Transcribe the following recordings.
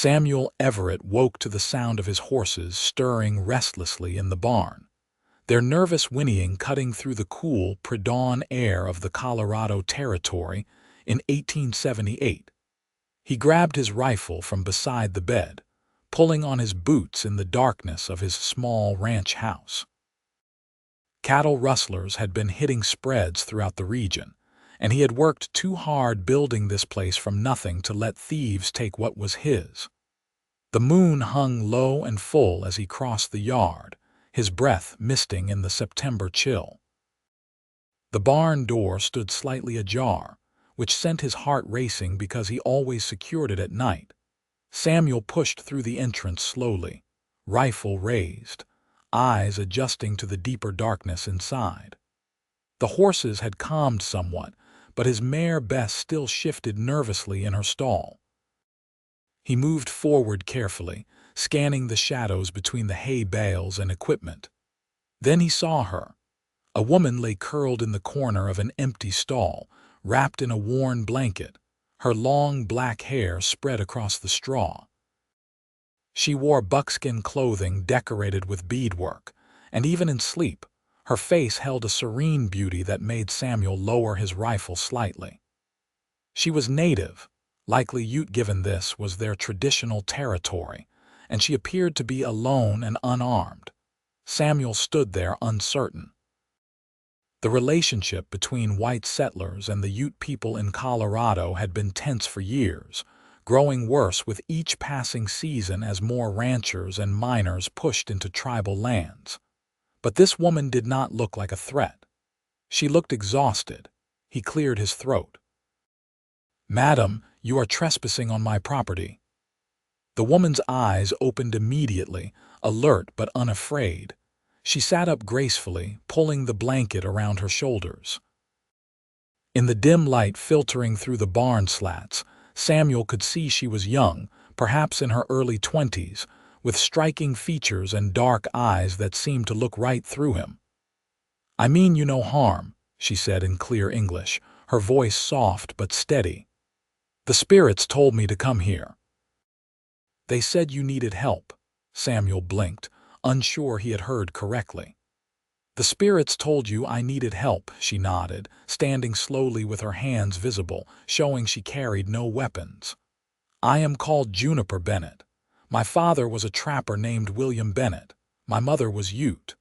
Samuel Everett woke to the sound of his horses stirring restlessly in the barn, their nervous whinnying cutting through the cool, pre-dawn air of the Colorado Territory in 1878. He grabbed his rifle from beside the bed, pulling on his boots in the darkness of his small ranch house. Cattle rustlers had been hitting spreads throughout the region, and he had worked too hard building this place from nothing to let thieves take what was his. The moon hung low and full as he crossed the yard, his breath misting in the September chill. The barn door stood slightly ajar, which sent his heart racing because he always secured it at night. Samuel pushed through the entrance slowly, rifle raised, eyes adjusting to the deeper darkness inside. The horses had calmed somewhat, but his mare Bess still shifted nervously in her stall. He moved forward carefully, scanning the shadows between the hay bales and equipment. Then he saw her. A woman lay curled in the corner of an empty stall, wrapped in a worn blanket, her long black hair spread across the straw. She wore buckskin clothing decorated with beadwork, and even in sleep, her face held a serene beauty that made Samuel lower his rifle slightly. She was native, likely Ute given this was their traditional territory, and she appeared to be alone and unarmed. Samuel stood there uncertain. The relationship between white settlers and the Ute people in Colorado had been tense for years, growing worse with each passing season as more ranchers and miners pushed into tribal lands. But this woman did not look like a threat. She looked exhausted. He cleared his throat. "Madam, you are trespassing on my property." The woman's eyes opened immediately, alert but unafraid. She sat up gracefully, pulling the blanket around her shoulders. In the dim light filtering through the barn slats, Samuel could see she was young, perhaps in her early 20s, with striking features and dark eyes that seemed to look right through him. "I mean you no harm," she said in clear English, her voice soft but steady. "The spirits told me to come here." "They said you needed help." Samuel blinked, unsure he had heard correctly. "The spirits told you I needed help," she nodded, standing slowly with her hands visible, showing she carried no weapons. "I am called Juniper Bennett. My father was a trapper named William Bennett. My mother was Ute.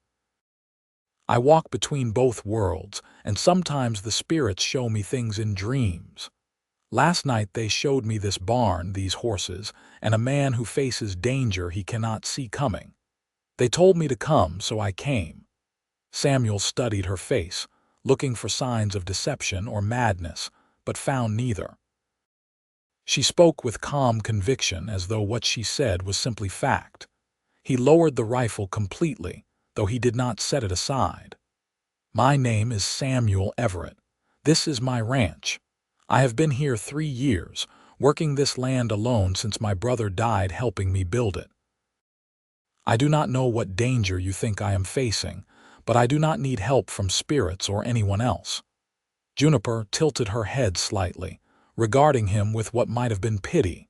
I walk between both worlds, and sometimes the spirits show me things in dreams. Last night they showed me this barn, these horses, and a man who faces danger he cannot see coming. They told me to come, so I came." Samuel studied her face, looking for signs of deception or madness, but found neither. She spoke with calm conviction, as though what she said was simply fact. He lowered the rifle completely, though he did not set it aside. "My name is Samuel Everett. This is my ranch. I have been here 3 years, working this land alone since my brother died helping me build it. I do not know what danger you think I am facing, but I do not need help from spirits or anyone else." Juniper tilted her head slightly, regarding him with what might have been pity.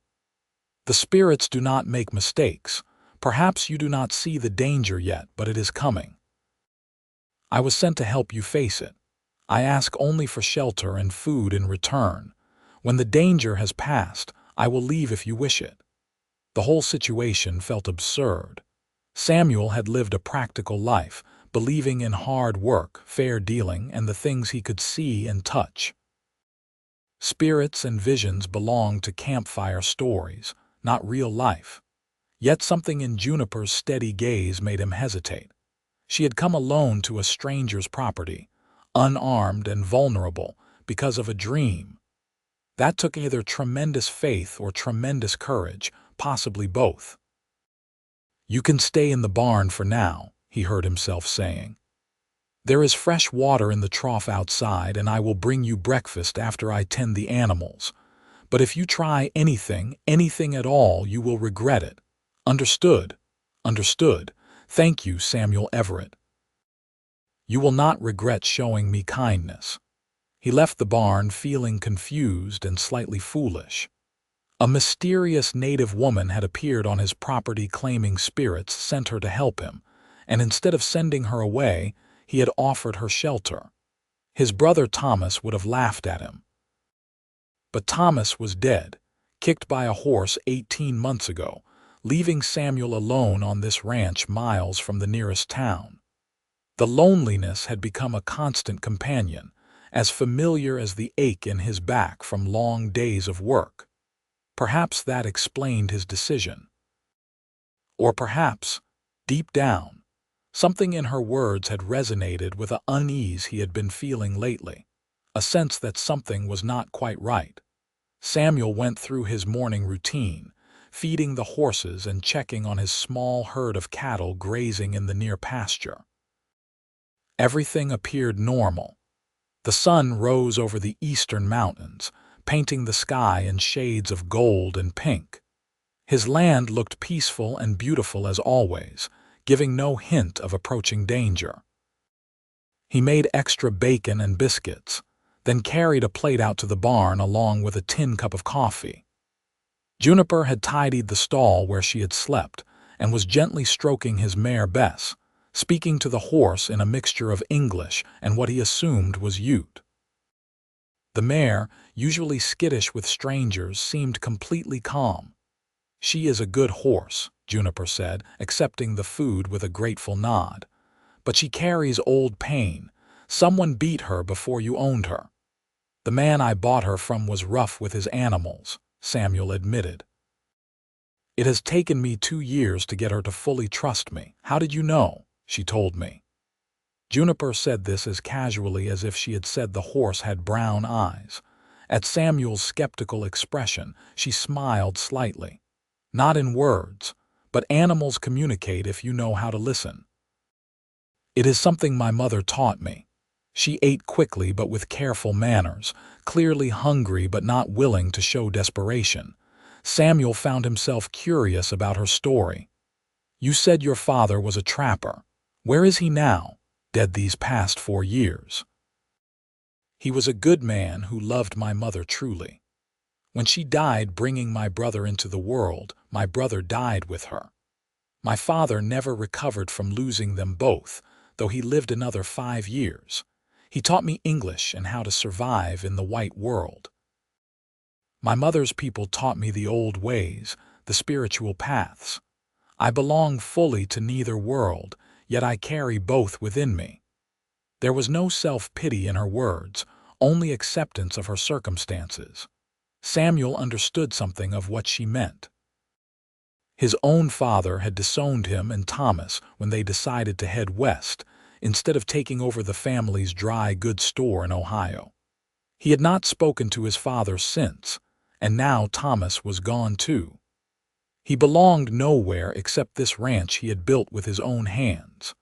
"The spirits do not make mistakes. Perhaps you do not see the danger yet, but it is coming. I was sent to help you face it. I ask only for shelter and food in return. When the danger has passed, I will leave if you wish it." The whole situation felt absurd. Samuel had lived a practical life, believing in hard work, fair dealing, and the things he could see and touch. Spirits and visions belonged to campfire stories, not real life. Yet something in Juniper's steady gaze made him hesitate. She had come alone to a stranger's property, unarmed and vulnerable, because of a dream. That took either tremendous faith or tremendous courage, possibly both. "You can stay in the barn for now," he heard himself saying. "There is fresh water in the trough outside, and I will bring you breakfast after I tend the animals. But if you try anything at all, you will regret it. Understood?" "Understood. Thank you, Samuel Everett. You will not regret showing me kindness." He left the barn feeling confused and slightly foolish. A mysterious native woman had appeared on his property claiming spirits sent her to help him, and instead of sending her away, he had offered her shelter. His brother Thomas would have laughed at him. But Thomas was dead, kicked by a horse 18 months ago, leaving Samuel alone on this ranch miles from the nearest town. The loneliness had become a constant companion, as familiar as the ache in his back from long days of work. Perhaps that explained his decision. Or perhaps, deep down, something in her words had resonated with the unease he had been feeling lately, a sense that something was not quite right. Samuel went through his morning routine, feeding the horses and checking on his small herd of cattle grazing in the near pasture. Everything appeared normal. The sun rose over the eastern mountains, painting the sky in shades of gold and pink. His land looked peaceful and beautiful as always, giving no hint of approaching danger. He made extra bacon and biscuits, then carried a plate out to the barn along with a tin cup of coffee. Juniper had tidied the stall where she had slept and was gently stroking his mare Bess, speaking to the horse in a mixture of English and what he assumed was Ute. The mare, usually skittish with strangers, seemed completely calm. "She is a good horse," Juniper said, accepting the food with a grateful nod. "But she carries old pain. Someone beat her before you owned her." "The man I bought her from was rough with his animals," Samuel admitted. "It has taken me 2 years to get her to fully trust me." "How did you know?" "She told me." Juniper said this as casually as if she had said the horse had brown eyes. At Samuel's skeptical expression, she smiled slightly. "Not in words, but animals communicate if you know how to listen." "It is something my mother taught me." She ate quickly but with careful manners, clearly hungry but not willing to show desperation. Samuel found himself curious about her story. "You said your father was a trapper. Where is he now? Dead these past 4 years." "He was a good man who loved my mother truly. When she died bringing my brother into the world, my brother died with her. My father never recovered from losing them both, though he lived another 5 years. He taught me English and how to survive in the white world. My mother's people taught me the old ways, the spiritual paths. I belong fully to neither world, yet I carry both within me." There was no self-pity in her words, only acceptance of her circumstances. Samuel understood something of what she meant. His own father had disowned him and Thomas when they decided to head west, instead of taking over the family's dry goods store in Ohio. He had not spoken to his father since, and now Thomas was gone too. He belonged nowhere except this ranch he had built with his own hands.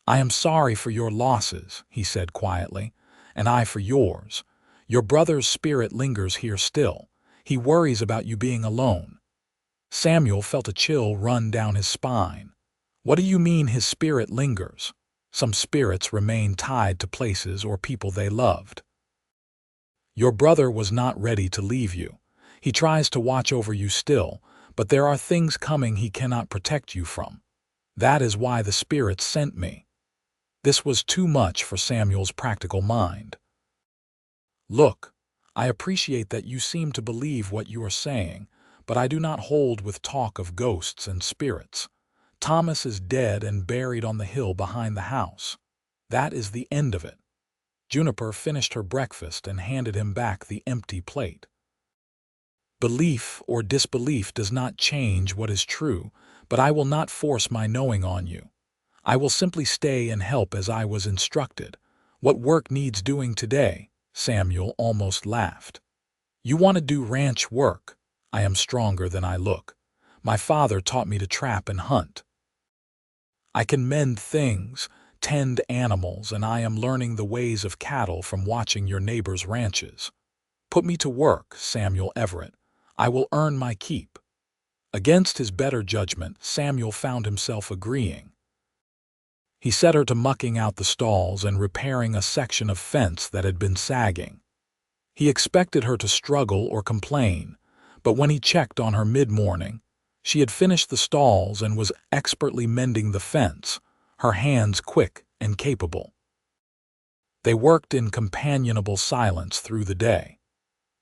"I am sorry for your losses," he said quietly, "and I for yours. Your brother's spirit lingers here still. He worries about you being alone." Samuel felt a chill run down his spine. "What do you mean his spirit lingers?" "Some spirits remain tied to places or people they loved. Your brother was not ready to leave you. He tries to watch over you still, but there are things coming he cannot protect you from. That is why the spirits sent me." This was too much for Samuel's practical mind. "Look, I appreciate that you seem to believe what you are saying, but I do not hold with talk of ghosts and spirits. Thomas is dead and buried on the hill behind the house. That is the end of it." Juniper finished her breakfast and handed him back the empty plate. "Belief or disbelief does not change what is true, but I will not force my knowing on you. I will simply stay and help as I was instructed. What work needs doing today?" Samuel almost laughed. "You want to do ranch work? I am stronger than I look. My father taught me to trap and hunt. I can mend things, tend animals, and I am learning the ways of cattle from watching your neighbors' ranches. Put me to work, Samuel Everett. I will earn my keep." Against his better judgment, Samuel found himself agreeing. He set her to mucking out the stalls and repairing a section of fence that had been sagging. He expected her to struggle or complain, But when he checked on her mid-morning, she had finished the stalls and was expertly mending the fence, her hands quick and capable. They worked in companionable silence through the day.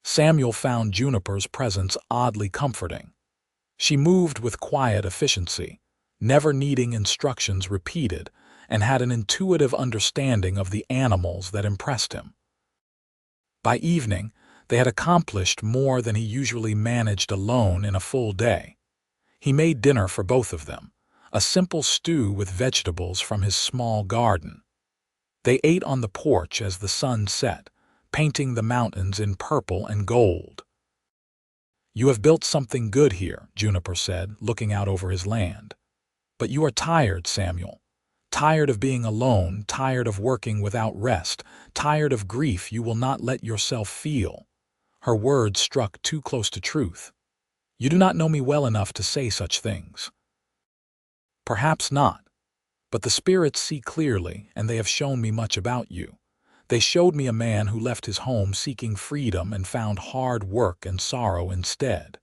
Samuel found Juniper's presence oddly comforting. She moved with quiet efficiency, never needing instructions repeated, and had an intuitive understanding of the animals that impressed him. By evening, they had accomplished more than he usually managed alone in a full day. He made dinner for both of them, a simple stew with vegetables from his small garden. They ate on the porch as the sun set, painting the mountains in purple and gold. "You have built something good here," Juniper said, looking out over his land. "But you are tired, Samuel. Tired of being alone, tired of working without rest, tired of grief you will not let yourself feel." Her words struck too close to truth. "You do not know me well enough to say such things." "Perhaps not. But the spirits see clearly, and they have shown me much about you. They showed me a man who left his home seeking freedom and found hard work and sorrow instead.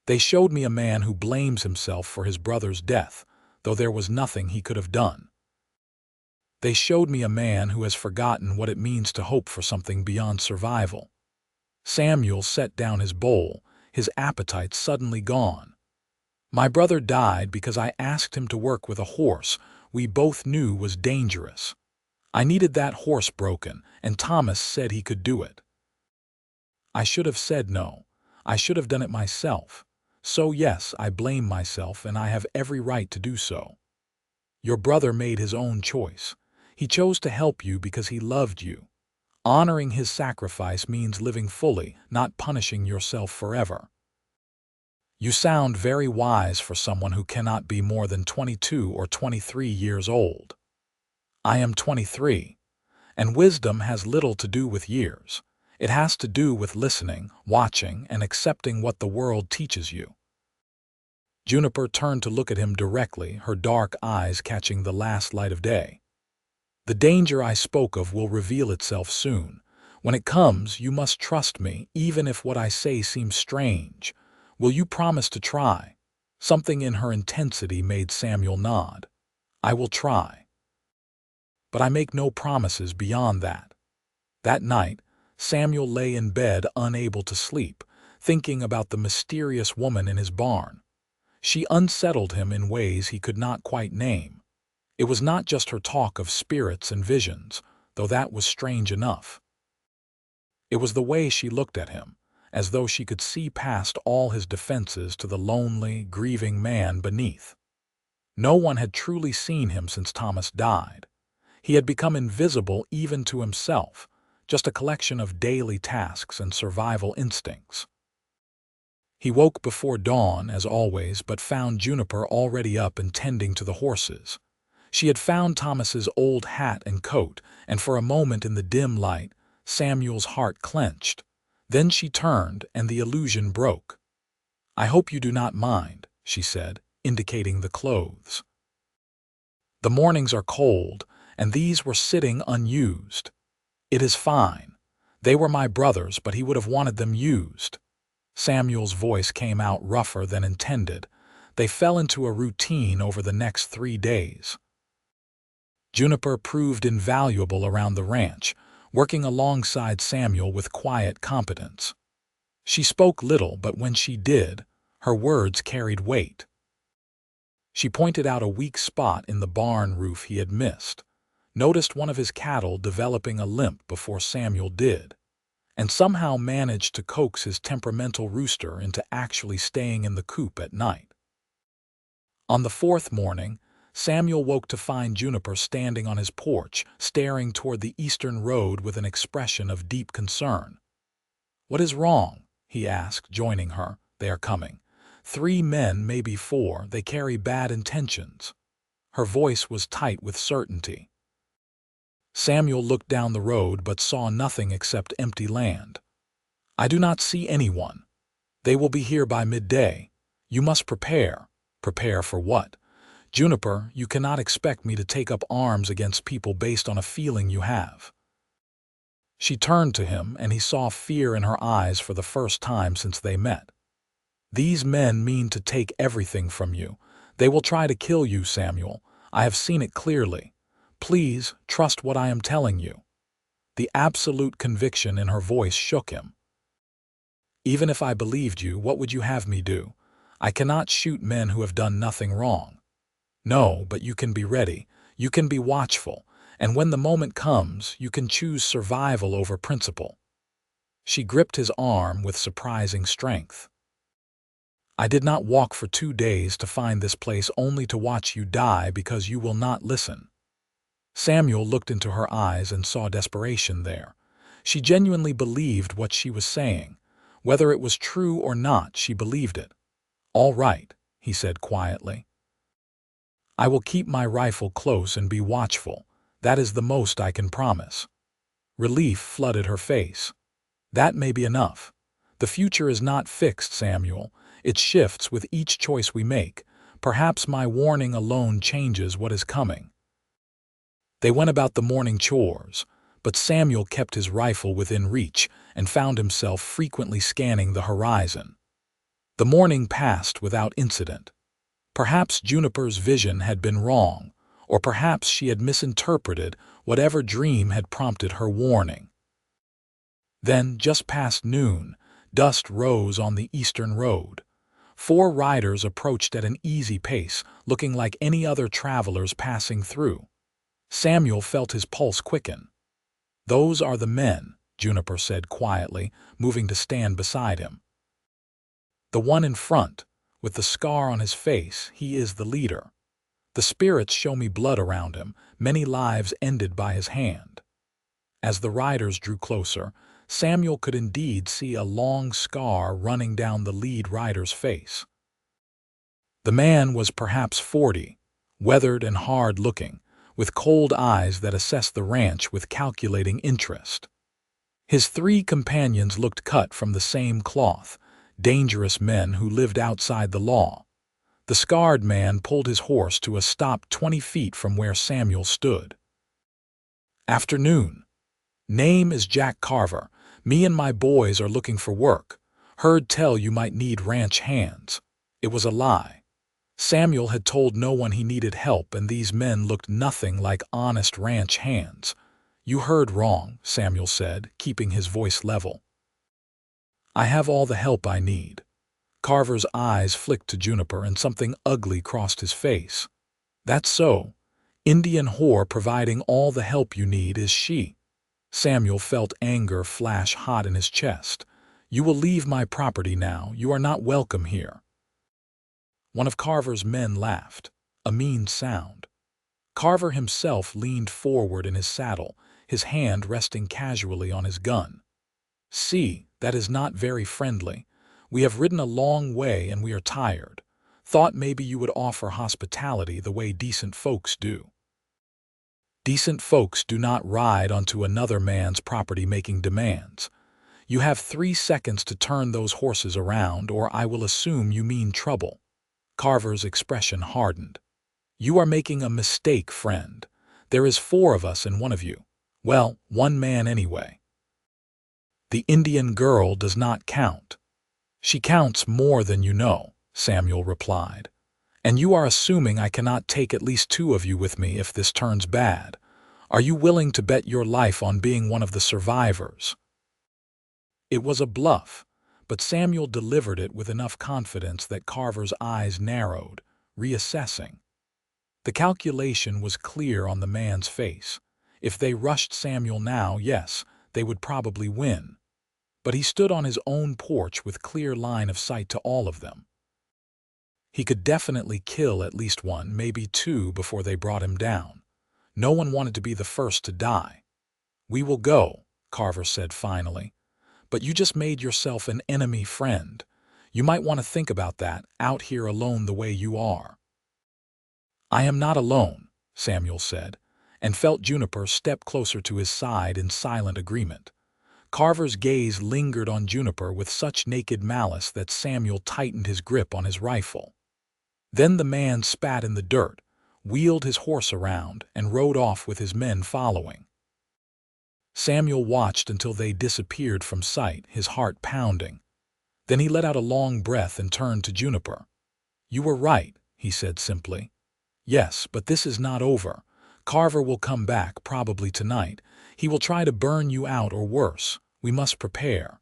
They showed me a man who blames himself for his brother's death, though there was nothing he could have done. They showed me a man who has forgotten what it means to hope for something beyond survival." Samuel set down his bowl, his appetite suddenly gone. "My brother died because I asked him to work with a horse we both knew was dangerous. I needed that horse broken, and Thomas said he could do it. I should have said no. I should have done it myself. So yes, I blame myself, and I have every right to do so. Your brother made his own choice. He chose to help you because he loved you. Honoring his sacrifice means living fully, not punishing yourself forever." "You sound very wise for someone who cannot be more than 22 or 23 years old." "I am 23, and wisdom has little to do with years. It has to do with listening, watching, and accepting what the world teaches you." Juniper turned to look at him directly, her dark eyes catching the last light of day. "The danger I spoke of will reveal itself soon. When it comes, you must trust me, even if what I say seems strange. Will you promise to try?" Something in her intensity made Samuel nod. "I will try. But I make no promises beyond that." That night, Samuel lay in bed unable to sleep, thinking about the mysterious woman in his barn. She unsettled him in ways he could not quite name. It was not just her talk of spirits and visions, though that was strange enough. It was the way she looked at him, as though she could see past all his defenses to the lonely, grieving man beneath. No one had truly seen him since Thomas died. He had become invisible even to himself, just a collection of daily tasks and survival instincts. He woke before dawn, as always, but found Juniper already up and tending to the horses. She had found Thomas's old hat and coat, and for a moment in the dim light, Samuel's heart clenched. Then she turned, and the illusion broke. "I hope you do not mind," she said, indicating the clothes. "The mornings are cold, and these were sitting unused." "It is fine. They were my brother's, but he would have wanted them used." Samuel's voice came out rougher than intended. They fell into a routine over the next 3 days. Juniper proved invaluable around the ranch, working alongside Samuel with quiet competence. She spoke little, but when she did, her words carried weight. She pointed out a weak spot in the barn roof he had missed, noticed one of his cattle developing a limp before Samuel did, and somehow managed to coax his temperamental rooster into actually staying in the coop at night. On the 4th morning, Samuel woke to find Juniper standing on his porch, staring toward the eastern road with an expression of deep concern. "What is wrong?" he asked, joining her. "They are coming. 3 men, maybe 4. They carry bad intentions." Her voice was tight with certainty. Samuel looked down the road but saw nothing except empty land. "I do not see anyone. They will be here by midday. You must prepare." "Prepare for what?" "Juniper, you cannot expect me to take up arms against people based on a feeling you have." She turned to him, and he saw fear in her eyes for the first time since they met. These men mean to take everything from you. They will try to kill you, Samuel. I have seen it clearly. Please trust what I am telling you." The absolute conviction in her voice shook him. "Even if I believed you, what would you have me do? I cannot shoot men who have done nothing wrong." "No, but you can be ready. You can be watchful. And when the moment comes, you can choose survival over principle." She gripped his arm with surprising strength. "I did not walk for 2 days to find this place only to watch you die because you will not listen." Samuel looked into her eyes and saw desperation there. She genuinely believed what she was saying. Whether it was true or not, she believed it. "All right," he said quietly. "I will keep my rifle close and be watchful. That is the most I can promise." Relief flooded her face. "That may be enough. The future is not fixed, Samuel. It shifts with each choice we make. Perhaps my warning alone changes what is coming." They went about the morning chores, but Samuel kept his rifle within reach and found himself frequently scanning the horizon. The morning passed without incident. Perhaps Juniper's vision had been wrong, or perhaps she had misinterpreted whatever dream had prompted her warning. Then, just past noon, dust rose on the eastern road. 4 riders approached at an easy pace, looking like any other travelers passing through. Samuel felt his pulse quicken. "Those are the men," Juniper said quietly, moving to stand beside him. "The one in front, with the scar on his face, he is the leader. The spirits show me blood around him, many lives ended by his hand." As the riders drew closer, Samuel could indeed see a long scar running down the lead rider's face. The man was perhaps 40, weathered and hard-looking, with cold eyes that assessed the ranch with calculating interest. His 3 companions looked cut from the same cloth, dangerous men who lived outside the law. The scarred man pulled his horse to a stop 20 feet from where Samuel stood. "Afternoon. Name is Jack Carver. Me and my boys are looking for work. Heard tell you might need ranch hands." It was a lie. Samuel had told no one he needed help, and these men looked nothing like honest ranch hands. "You heard wrong," Samuel said, keeping his voice level. "I have all the help I need." Carver's eyes flicked to Juniper, and something ugly crossed his face. "That's so. Indian whore providing all the help you need, is she?" Samuel felt anger flash hot in his chest. "You will leave my property now. You are not welcome here." One of Carver's men laughed, a mean sound. Carver himself leaned forward in his saddle, his hand resting casually on his gun. "See, that is not very friendly. We have ridden a long way and we are tired. Thought maybe you would offer hospitality the way decent folks do." "Decent folks do not ride onto another man's property making demands. You have 3 seconds to turn those horses around, or I will assume you mean trouble." Carver's expression hardened. "You are making a mistake, friend. There is 4 of us and 1 of you. Well, 1 man anyway." "The Indian girl does not count." "She counts more than you know," Samuel replied. "And you are assuming I cannot take at least 2 of you with me if this turns bad. Are you willing to bet your life on being one of the survivors?" It was a bluff, but Samuel delivered it with enough confidence that Carver's eyes narrowed, reassessing. The calculation was clear on the man's face. If they rushed Samuel now, yes, they would probably win. But he stood on his own porch with clear line of sight to all of them. He could definitely kill at least 1, maybe 2 before they brought him down. No one wanted to be the first to die. "We will go," Carver said finally. "But you just made yourself an enemy friend. You might want to think about that, out here alone the way you are." "I am not alone," Samuel said, and felt Juniper step closer to his side in silent agreement. Carver's gaze lingered on Juniper with such naked malice that Samuel tightened his grip on his rifle. Then the man spat in the dirt, wheeled his horse around, and rode off with his men following. Samuel watched until they disappeared from sight, his heart pounding. Then he let out a long breath and turned to Juniper. "You were right," he said simply. "Yes, but this is not over. Carver will come back, probably tonight. He will try to burn you out or worse. We must prepare."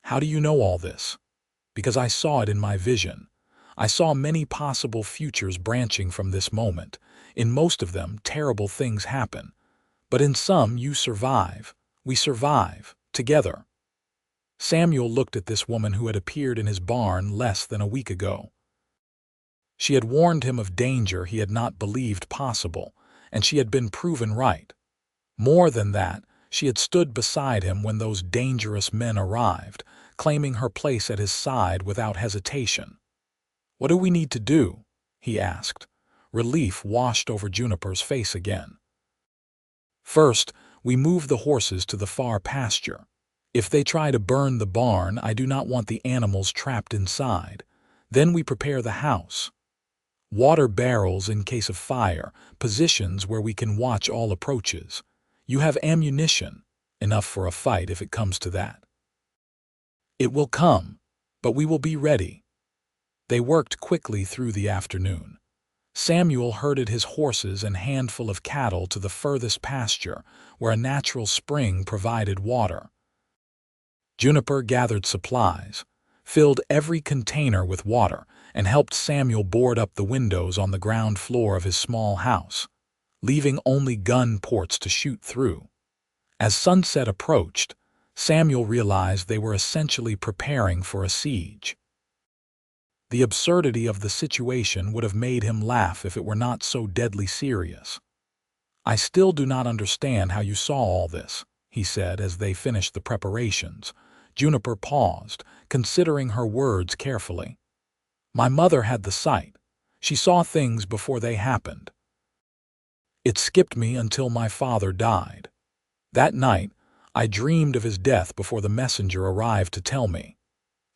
"How do you know all this?" "Because I saw it in my vision. I saw many possible futures branching from this moment. In most of them, terrible things happen. But in some, you survive. We survive. Together." Samuel looked at this woman who had appeared in his barn less than a week ago. She had warned him of danger he had not believed possible, and she had been proven right. More than that, she had stood beside him when those dangerous men arrived, claiming her place at his side without hesitation. "What do we need to do?" he asked. Relief washed over Juniper's face again. "First, we move the horses to the far pasture. If they try to burn the barn, I do not want the animals trapped inside. Then we prepare the house. Water barrels in case of fire, positions where we can watch all approaches. You have ammunition, enough for a fight if it comes to that." "It will come, but we will be ready." They worked quickly through the afternoon. Samuel herded his horses and handful of cattle to the furthest pasture, where a natural spring provided water. Juniper gathered supplies, filled every container with water, and helped Samuel board up the windows on the ground floor of his small house, leaving only gun ports to shoot through. As sunset approached, Samuel realized they were essentially preparing for a siege. The absurdity of the situation would have made him laugh if it were not so deadly serious. "I still do not understand how you saw all this," he said as they finished the preparations. Juniper paused, considering her words carefully. "My mother had the sight. She saw things before they happened. It skipped me until my father died. That night, I dreamed of his death before the messenger arrived to tell me.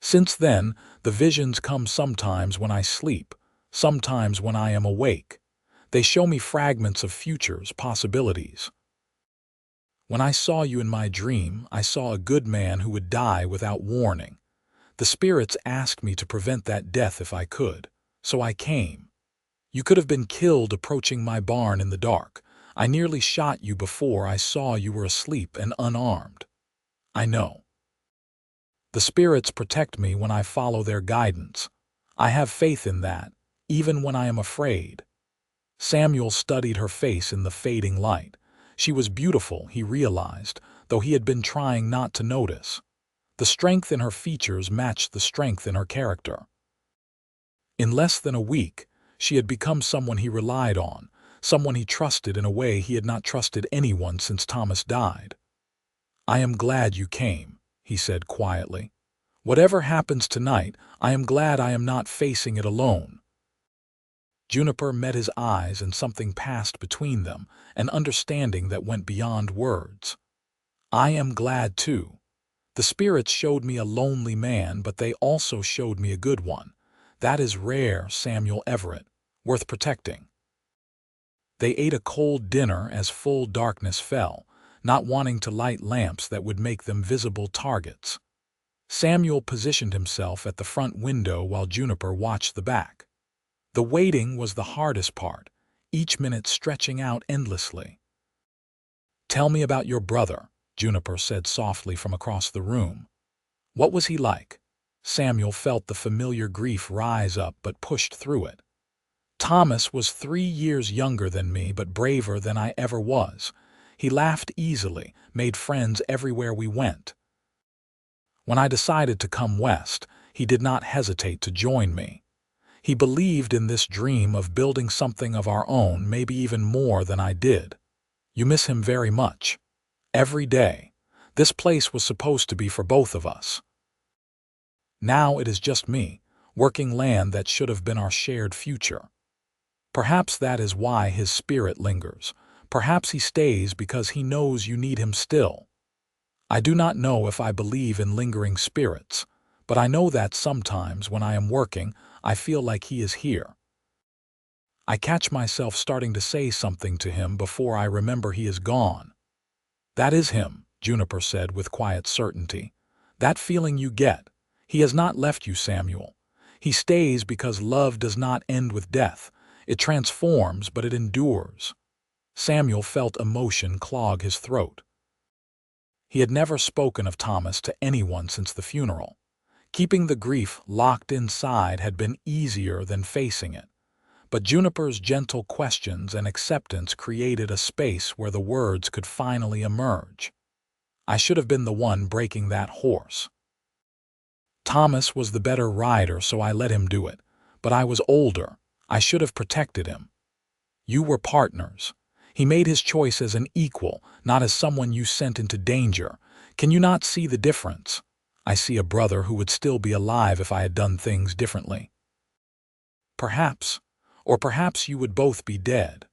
Since then, the visions come sometimes when I sleep, sometimes when I am awake. They show me fragments of futures, possibilities. When I saw you in my dream, I saw a good man who would die without warning. The spirits asked me to prevent that death if I could, so I came. You could have been killed approaching my barn in the dark. I nearly shot you before I saw you were asleep and unarmed. I know. The spirits protect me when I follow their guidance. I have faith in that, even when I am afraid." Samuel studied her face in the fading light. She was beautiful, he realized, though he had been trying not to notice. The strength in her features matched the strength in her character. In less than a week, she had become someone he relied on, someone he trusted in a way he had not trusted anyone since Thomas died. "I am glad you came," he said quietly. "Whatever happens tonight, I am glad I am not facing it alone." Juniper met his eyes and something passed between them, an understanding that went beyond words. "I am glad too. The spirits showed me a lonely man, but they also showed me a good one. That is rare, Samuel Everett, worth protecting." They ate a cold dinner as full darkness fell, not wanting to light lamps that would make them visible targets. Samuel positioned himself at the front window while Juniper watched the back. The waiting was the hardest part, each minute stretching out endlessly. "Tell me about your brother," Juniper said softly from across the room. "What was he like?" Samuel felt the familiar grief rise up but pushed through it. "Thomas was 3 years younger than me but braver than I ever was. He laughed easily, made friends everywhere we went. When I decided to come west, he did not hesitate to join me. He believed in this dream of building something of our own, maybe even more than I did. You miss him very much. Every day. This place was supposed to be for both of us. Now it is just me, working land that should have been our shared future. Perhaps that is why his spirit lingers. Perhaps he stays because he knows you need him still. I do not know if I believe in lingering spirits, but I know that sometimes when I am working, I feel like he is here. I catch myself starting to say something to him before I remember he is gone." "That is him," Juniper said with quiet certainty. "That feeling you get. He has not left you, Samuel. He stays because love does not end with death. It transforms, but it endures. Samuel felt emotion clog his throat. He had never spoken of Thomas to anyone since the funeral. Keeping the grief locked inside had been easier than facing it. But Juniper's gentle questions and acceptance created a space where the words could finally emerge. I should have been the one breaking that horse. Thomas was the better rider, so I let him do it. But I was older. I should have protected him. You were partners. He made his choice as an equal, not as someone you sent into danger. Can you not see the difference? I see a brother who would still be alive if I had done things differently. Perhaps. Or perhaps you would both be dead.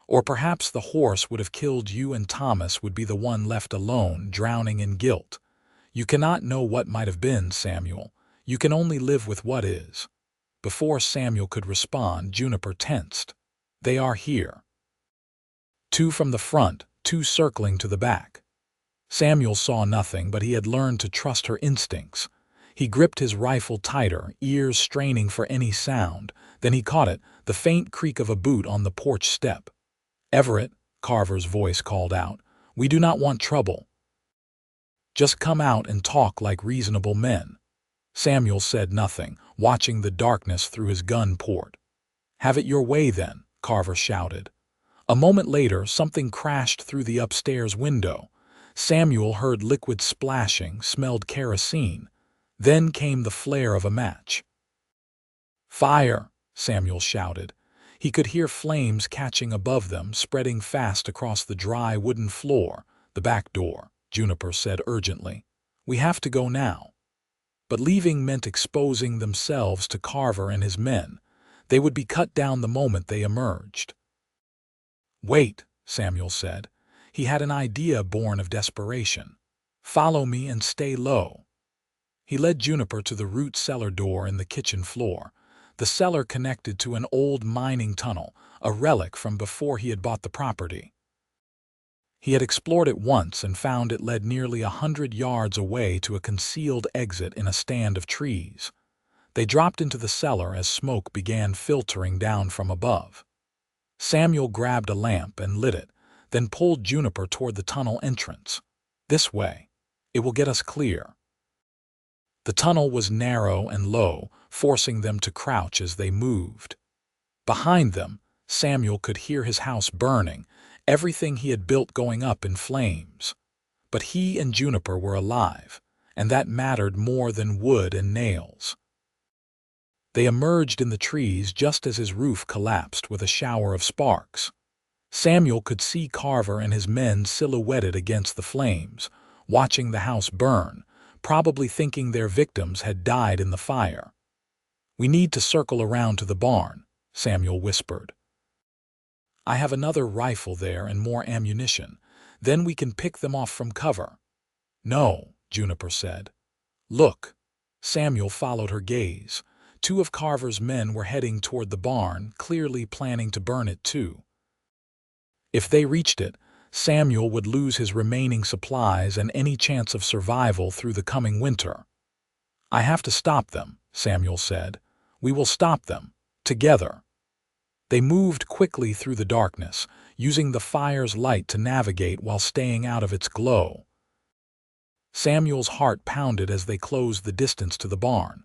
Or perhaps the horse would have killed you and Thomas would be the one left alone, drowning in guilt. You cannot know what might have been, Samuel. You can only live with what is. Before Samuel could respond, Juniper tensed. They are here. 2 from the front, 2 circling to the back. Samuel saw nothing, but he had learned to trust her instincts. He gripped his rifle tighter, ears straining for any sound. Then he caught it, the faint creak of a boot on the porch step. Everett, Carver's voice called out, we do not want trouble. Just come out and talk like reasonable men. Samuel said nothing, watching the darkness through his gun port. Have it your way then, Carver shouted. A moment later, something crashed through the upstairs window. Samuel heard liquid splashing, smelled kerosene. Then came the flare of a match. Fire, Samuel shouted. He could hear flames catching above them, spreading fast across the dry wooden floor. The back door, Juniper said urgently. We have to go now. But leaving meant exposing themselves to Carver and his men. They would be cut down the moment they emerged. Wait, Samuel said. He had an idea born of desperation. Follow me and stay low. He led Juniper to the root cellar door in the kitchen floor. The cellar connected to an old mining tunnel, a relic from before he had bought the property. He had explored it once and found it led nearly 100 yards away to a concealed exit in a stand of trees. They dropped into the cellar as smoke began filtering down from above. Samuel grabbed a lamp and lit it, then pulled Juniper toward the tunnel entrance. This way. It will get us clear. The tunnel was narrow and low, forcing them to crouch as they moved. Behind them, Samuel could hear his house burning, everything he had built going up in flames. But he and Juniper were alive, and that mattered more than wood and nails. They emerged in the trees just as his roof collapsed with a shower of sparks. Samuel could see Carver and his men silhouetted against the flames, watching the house burn, probably thinking their victims had died in the fire. We need to circle around to the barn, Samuel whispered. I have another rifle there and more ammunition. Then we can pick them off from cover. No, Juniper said. Look. Samuel followed her gaze. 2 of Carver's men were heading toward the barn, clearly planning to burn it too. If they reached it, Samuel would lose his remaining supplies and any chance of survival through the coming winter. I have to stop them, Samuel said. We will stop them, together. They moved quickly through the darkness, using the fire's light to navigate while staying out of its glow. Samuel's heart pounded as they closed the distance to the barn.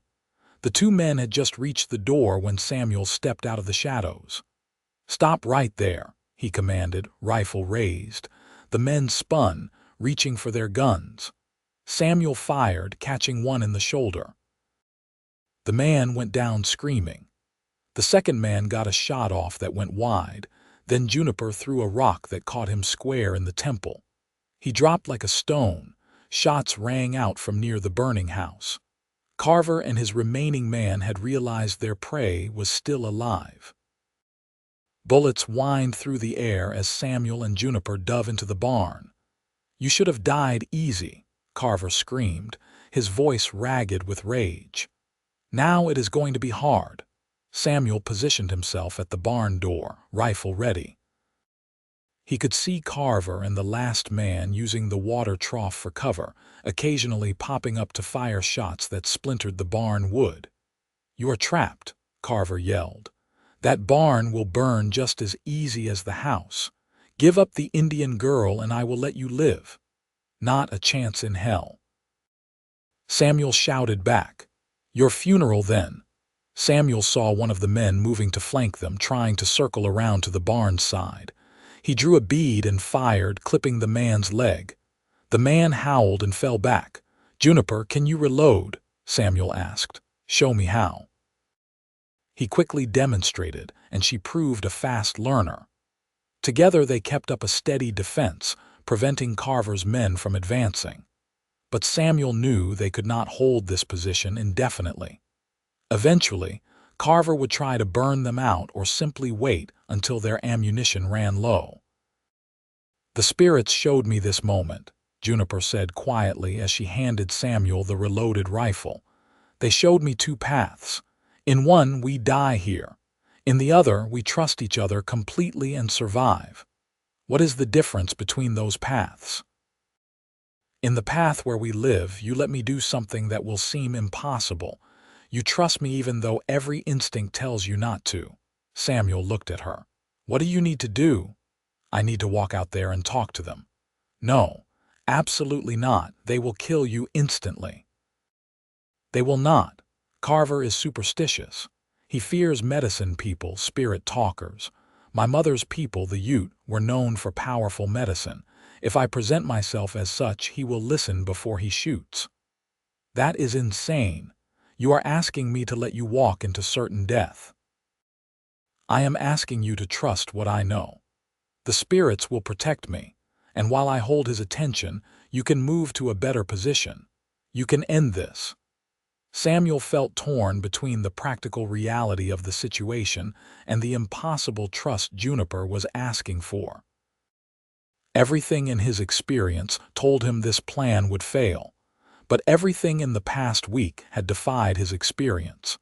The 2 men had just reached the door when Samuel stepped out of the shadows. Stop right there, he commanded, rifle raised. The men spun, reaching for their guns. Samuel fired, catching one in the shoulder. The man went down screaming. The second man got a shot off that went wide. Then Juniper threw a rock that caught him square in the temple. He dropped like a stone. Shots rang out from near the burning house. Carver and his remaining man had realized their prey was still alive. Bullets whined through the air as Samuel and Juniper dove into the barn. You should have died easy, Carver screamed, his voice ragged with rage. Now it is going to be hard. Samuel positioned himself at the barn door, rifle ready. He could see Carver and the last man using the water trough for cover, occasionally popping up to fire shots that splintered the barn wood. "You're trapped," Carver yelled. "That barn will burn just as easy as the house. Give up the Indian girl and I will let you live." "Not a chance in hell." Samuel shouted back. "Your funeral, then." Samuel saw one of the men moving to flank them, trying to circle around to the barn's side. He drew a bead and fired, clipping the man's leg. The man howled and fell back. "Juniper, can you reload?" Samuel asked. "Show me how." He quickly demonstrated, and she proved a fast learner. Together they kept up a steady defense, preventing Carver's men from advancing. But Samuel knew they could not hold this position indefinitely. Eventually, Carver would try to burn them out or simply wait until their ammunition ran low. "The spirits showed me this moment," Juniper said quietly as she handed Samuel the reloaded rifle. "They showed me two paths. In one, we die here. In the other, we trust each other completely and survive. What is the difference between those paths? In the path where we live, you let me do something that will seem impossible. You trust me even though every instinct tells you not to." Samuel looked at her. "What do you need to do?" "I need to walk out there and talk to them." "No, absolutely not. They will kill you instantly." "They will not. Carver is superstitious. He fears medicine people, spirit talkers. My mother's people, the Ute, were known for powerful medicine. If I present myself as such, he will listen before he shoots." "That is insane. You are asking me to let you walk into certain death." "I am asking you to trust what I know. The spirits will protect me, and while I hold his attention, you can move to a better position. You can end this." Samuel felt torn between the practical reality of the situation and the impossible trust Juniper was asking for. Everything in his experience told him this plan would fail, but everything in the past week had defied his experience.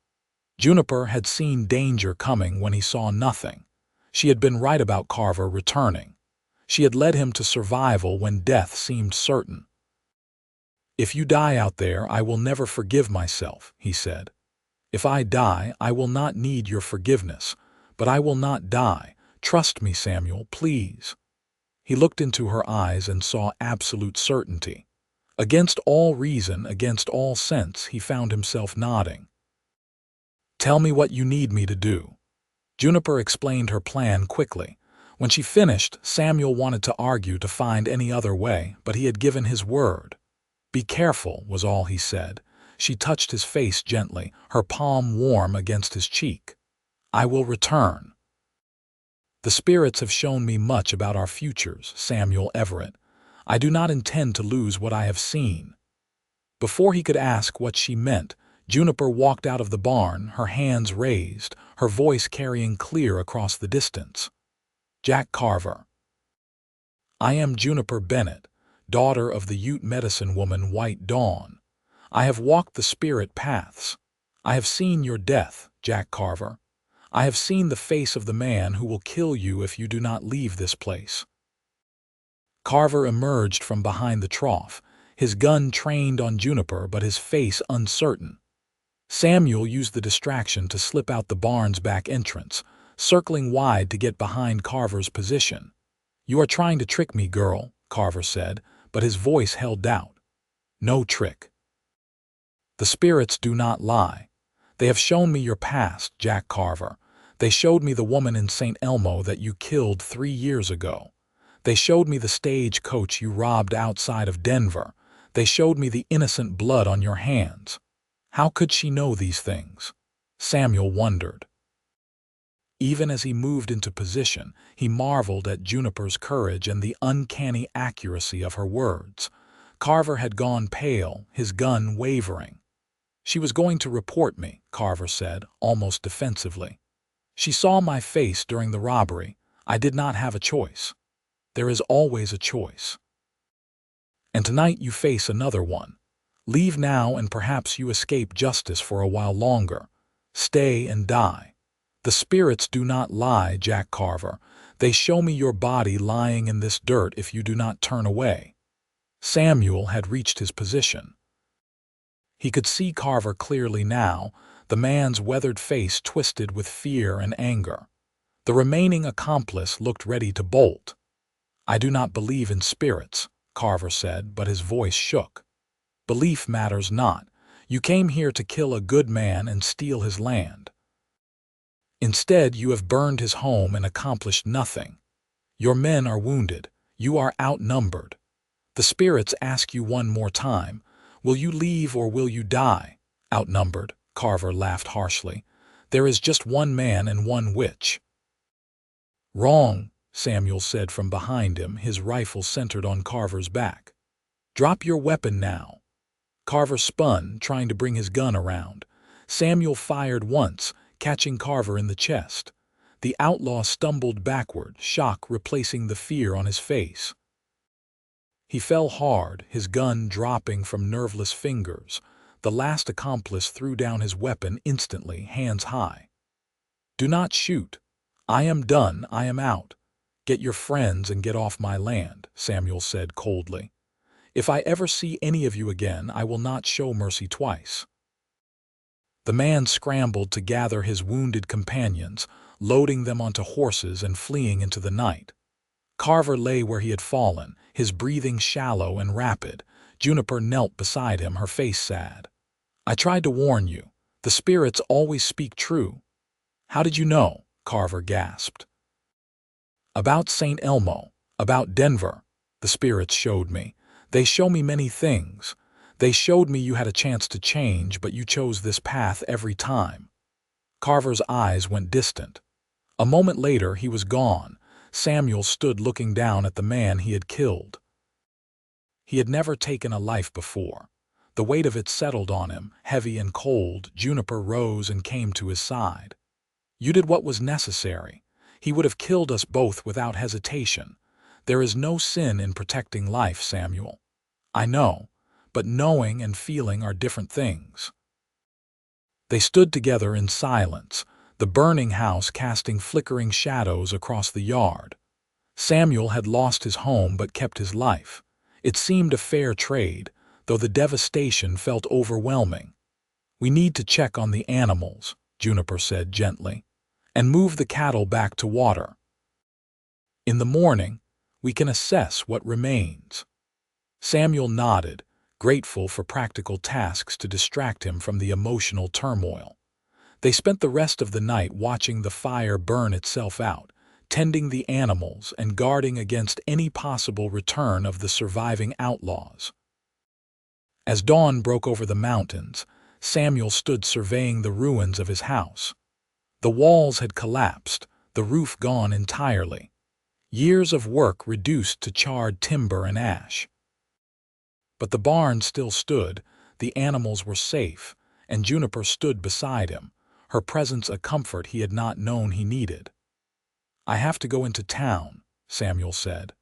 Juniper had seen danger coming when he saw nothing. She had been right about Carver returning. She had led him to survival when death seemed certain. "If you die out there, I will never forgive myself," he said. "If I die, I will not need your forgiveness, but I will not die. Trust me, Samuel, please." He looked into her eyes and saw absolute certainty. Against all reason, against all sense, he found himself nodding. "Tell me what you need me to do." Juniper explained her plan quickly. When she finished, Samuel wanted to argue to find any other way, but he had given his word. "Be careful," was all he said. She touched his face gently, her palm warm against his cheek. "I will return." "The spirits have shown me much about our futures, Samuel Everett. I do not intend to lose what I have seen." Before he could ask what she meant, Juniper walked out of the barn, her hands raised, her voice carrying clear across the distance. "Jack Carver. I am Juniper Bennett, daughter of the Ute medicine woman White Dawn. I have walked the spirit paths. I have seen your death, Jack Carver. I have seen the face of the man who will kill you if you do not leave this place." Carver emerged from behind the trough, his gun trained on Juniper but his face uncertain. Samuel used the distraction to slip out the barn's back entrance, circling wide to get behind Carver's position. "You are trying to trick me, girl," Carver said, but his voice held doubt. "No trick. The spirits do not lie. They have shown me your past, Jack Carver. They showed me the woman in St. Elmo that you killed 3 years ago. They showed me the stagecoach you robbed outside of Denver. They showed me the innocent blood on your hands. How could she know these things?" Samuel wondered. Even as he moved into position, he marveled at Juniper's courage and the uncanny accuracy of her words. Carver had gone pale, his gun wavering. "She was going to report me," Carver said, almost defensively. "She saw my face during the robbery. I did not have a choice. There is always a choice. And tonight you face another one. Leave now and perhaps you escape justice for a while longer. Stay and die. The spirits do not lie, Jack Carver. They show me your body lying in this dirt if you do not turn away." Samuel had reached his position. He could see Carver clearly now, the man's weathered face twisted with fear and anger. The remaining accomplice looked ready to bolt. "I do not believe in spirits," Carver said, but his voice shook. "Belief matters not. You came here to kill a good man and steal his land. Instead, you have burned his home and accomplished nothing. Your men are wounded. You are outnumbered. The spirits ask you one more time, will you leave or will you die?" "Outnumbered," Carver laughed harshly. "There is just one man and one witch." "Wrong," Samuel said from behind him, his rifle centered on Carver's back. "Drop your weapon now." Carver spun, trying to bring his gun around. Samuel fired once, catching Carver in the chest. The outlaw stumbled backward, shock replacing the fear on his face. He fell hard, his gun dropping from nerveless fingers. The last accomplice threw down his weapon instantly, hands high. "Do not shoot. I am done, I am out. Get your friends and get off my land," Samuel said coldly. "If I ever see any of you again, I will not show mercy twice." The man scrambled to gather his wounded companions, loading them onto horses and fleeing into the night. Carver lay where he had fallen, his breathing shallow and rapid. Juniper knelt beside him, her face sad. "I tried to warn you. The spirits always speak true." "How did you know?" Carver gasped. "About St. Elmo, about Denver. The spirits showed me. They show me many things. They showed me you had a chance to change, but you chose this path every time." Carver's eyes went distant. A moment later, he was gone. Samuel stood looking down at the man he had killed. He had never taken a life before. The weight of it settled on him, heavy and cold. Juniper rose and came to his side. "You did what was necessary. He would have killed us both without hesitation. There is no sin in protecting life, Samuel." "I know, but knowing and feeling are different things." They stood together in silence, the burning house casting flickering shadows across the yard. Samuel had lost his home but kept his life. It seemed a fair trade, though the devastation felt overwhelming. "We need to check on the animals," Juniper said gently, "and move the cattle back to water. In the morning, we can assess what remains." Samuel nodded, grateful for practical tasks to distract him from the emotional turmoil. They spent the rest of the night watching the fire burn itself out, tending the animals and guarding against any possible return of the surviving outlaws. As dawn broke over the mountains, Samuel stood surveying the ruins of his house. The walls had collapsed, the roof gone entirely. Years of work reduced to charred timber and ash. But the barn still stood, the animals were safe, and Juniper stood beside him, her presence a comfort he had not known he needed. "I have to go into town," Samuel said.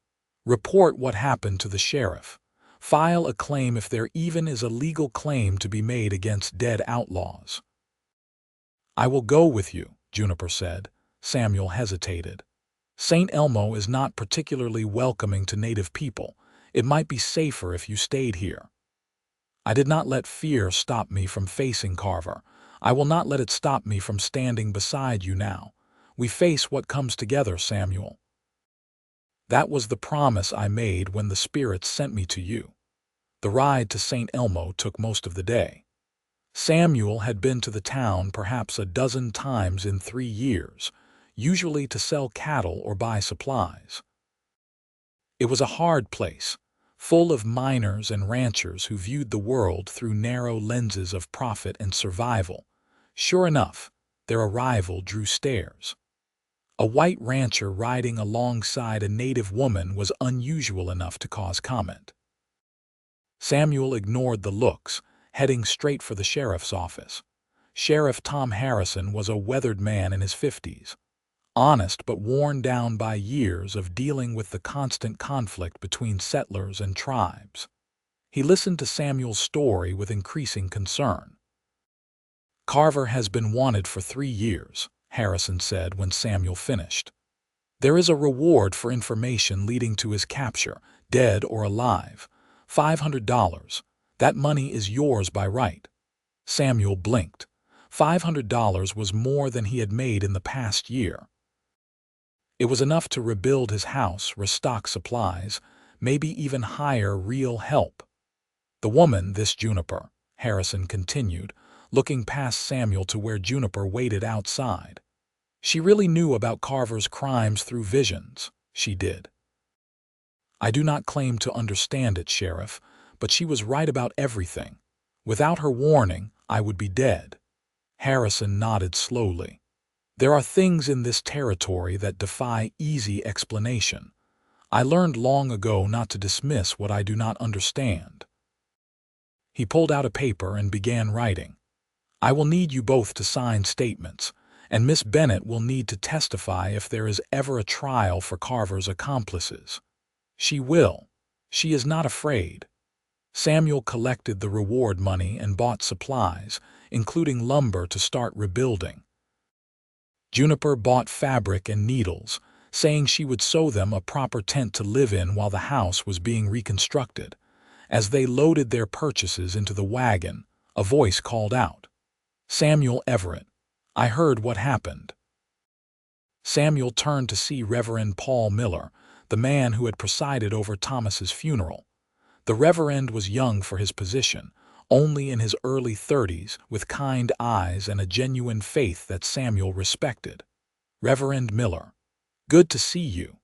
"Report what happened to the sheriff. File a claim if there even is a legal claim to be made against dead outlaws." "I will go with you," Juniper said. Samuel hesitated. "St. Elmo is not particularly welcoming to native people. It might be safer if you stayed here." "I did not let fear stop me from facing Carver. I will not let it stop me from standing beside you now. We face what comes together, Samuel. That was the promise I made when the spirits sent me to you." The ride to St. Elmo took most of the day. Samuel had been to the town perhaps a dozen times in 3 years, usually to sell cattle or buy supplies. It was a hard place, full of miners and ranchers who viewed the world through narrow lenses of profit and survival. Sure enough, their arrival drew stares. A white rancher riding alongside a native woman was unusual enough to cause comment. Samuel ignored the looks, heading straight for the sheriff's office. Sheriff Tom Harrison was a weathered man in his 50s. Honest but worn down by years of dealing with the constant conflict between settlers and tribes. He listened to Samuel's story with increasing concern. "Carver has been wanted for 3 years, Harrison said when Samuel finished. There is a reward for information leading to his capture, dead or alive. $500. That money is yours by right." Samuel blinked. $500 was more than he had made in the past year. It was enough to rebuild his house, restock supplies, maybe even hire real help. "The woman, this Juniper," Harrison continued, looking past Samuel to where Juniper waited outside. "She really knew about Carver's crimes through visions. She did. I do not claim to understand it, Sheriff, but she was right about everything. Without her warning, I would be dead." Harrison nodded slowly. "There are things in this territory that defy easy explanation. I learned long ago not to dismiss what I do not understand." He pulled out a paper and began writing. "I will need you both to sign statements, and Miss Bennett will need to testify if there is ever a trial for Carver's accomplices. She will. She is not afraid." Samuel collected the reward money and bought supplies, including lumber to start rebuilding. Juniper bought fabric and needles, saying she would sew them a proper tent to live in while the house was being reconstructed. As they loaded their purchases into the wagon, a voice called out, "Samuel Everett, I heard what happened." Samuel turned to see Reverend Paul Miller, the man who had presided over Thomas's funeral. The Reverend was young for his position, only in his early 30s, with kind eyes and a genuine faith that Samuel respected. "Reverend Miller, good to see you.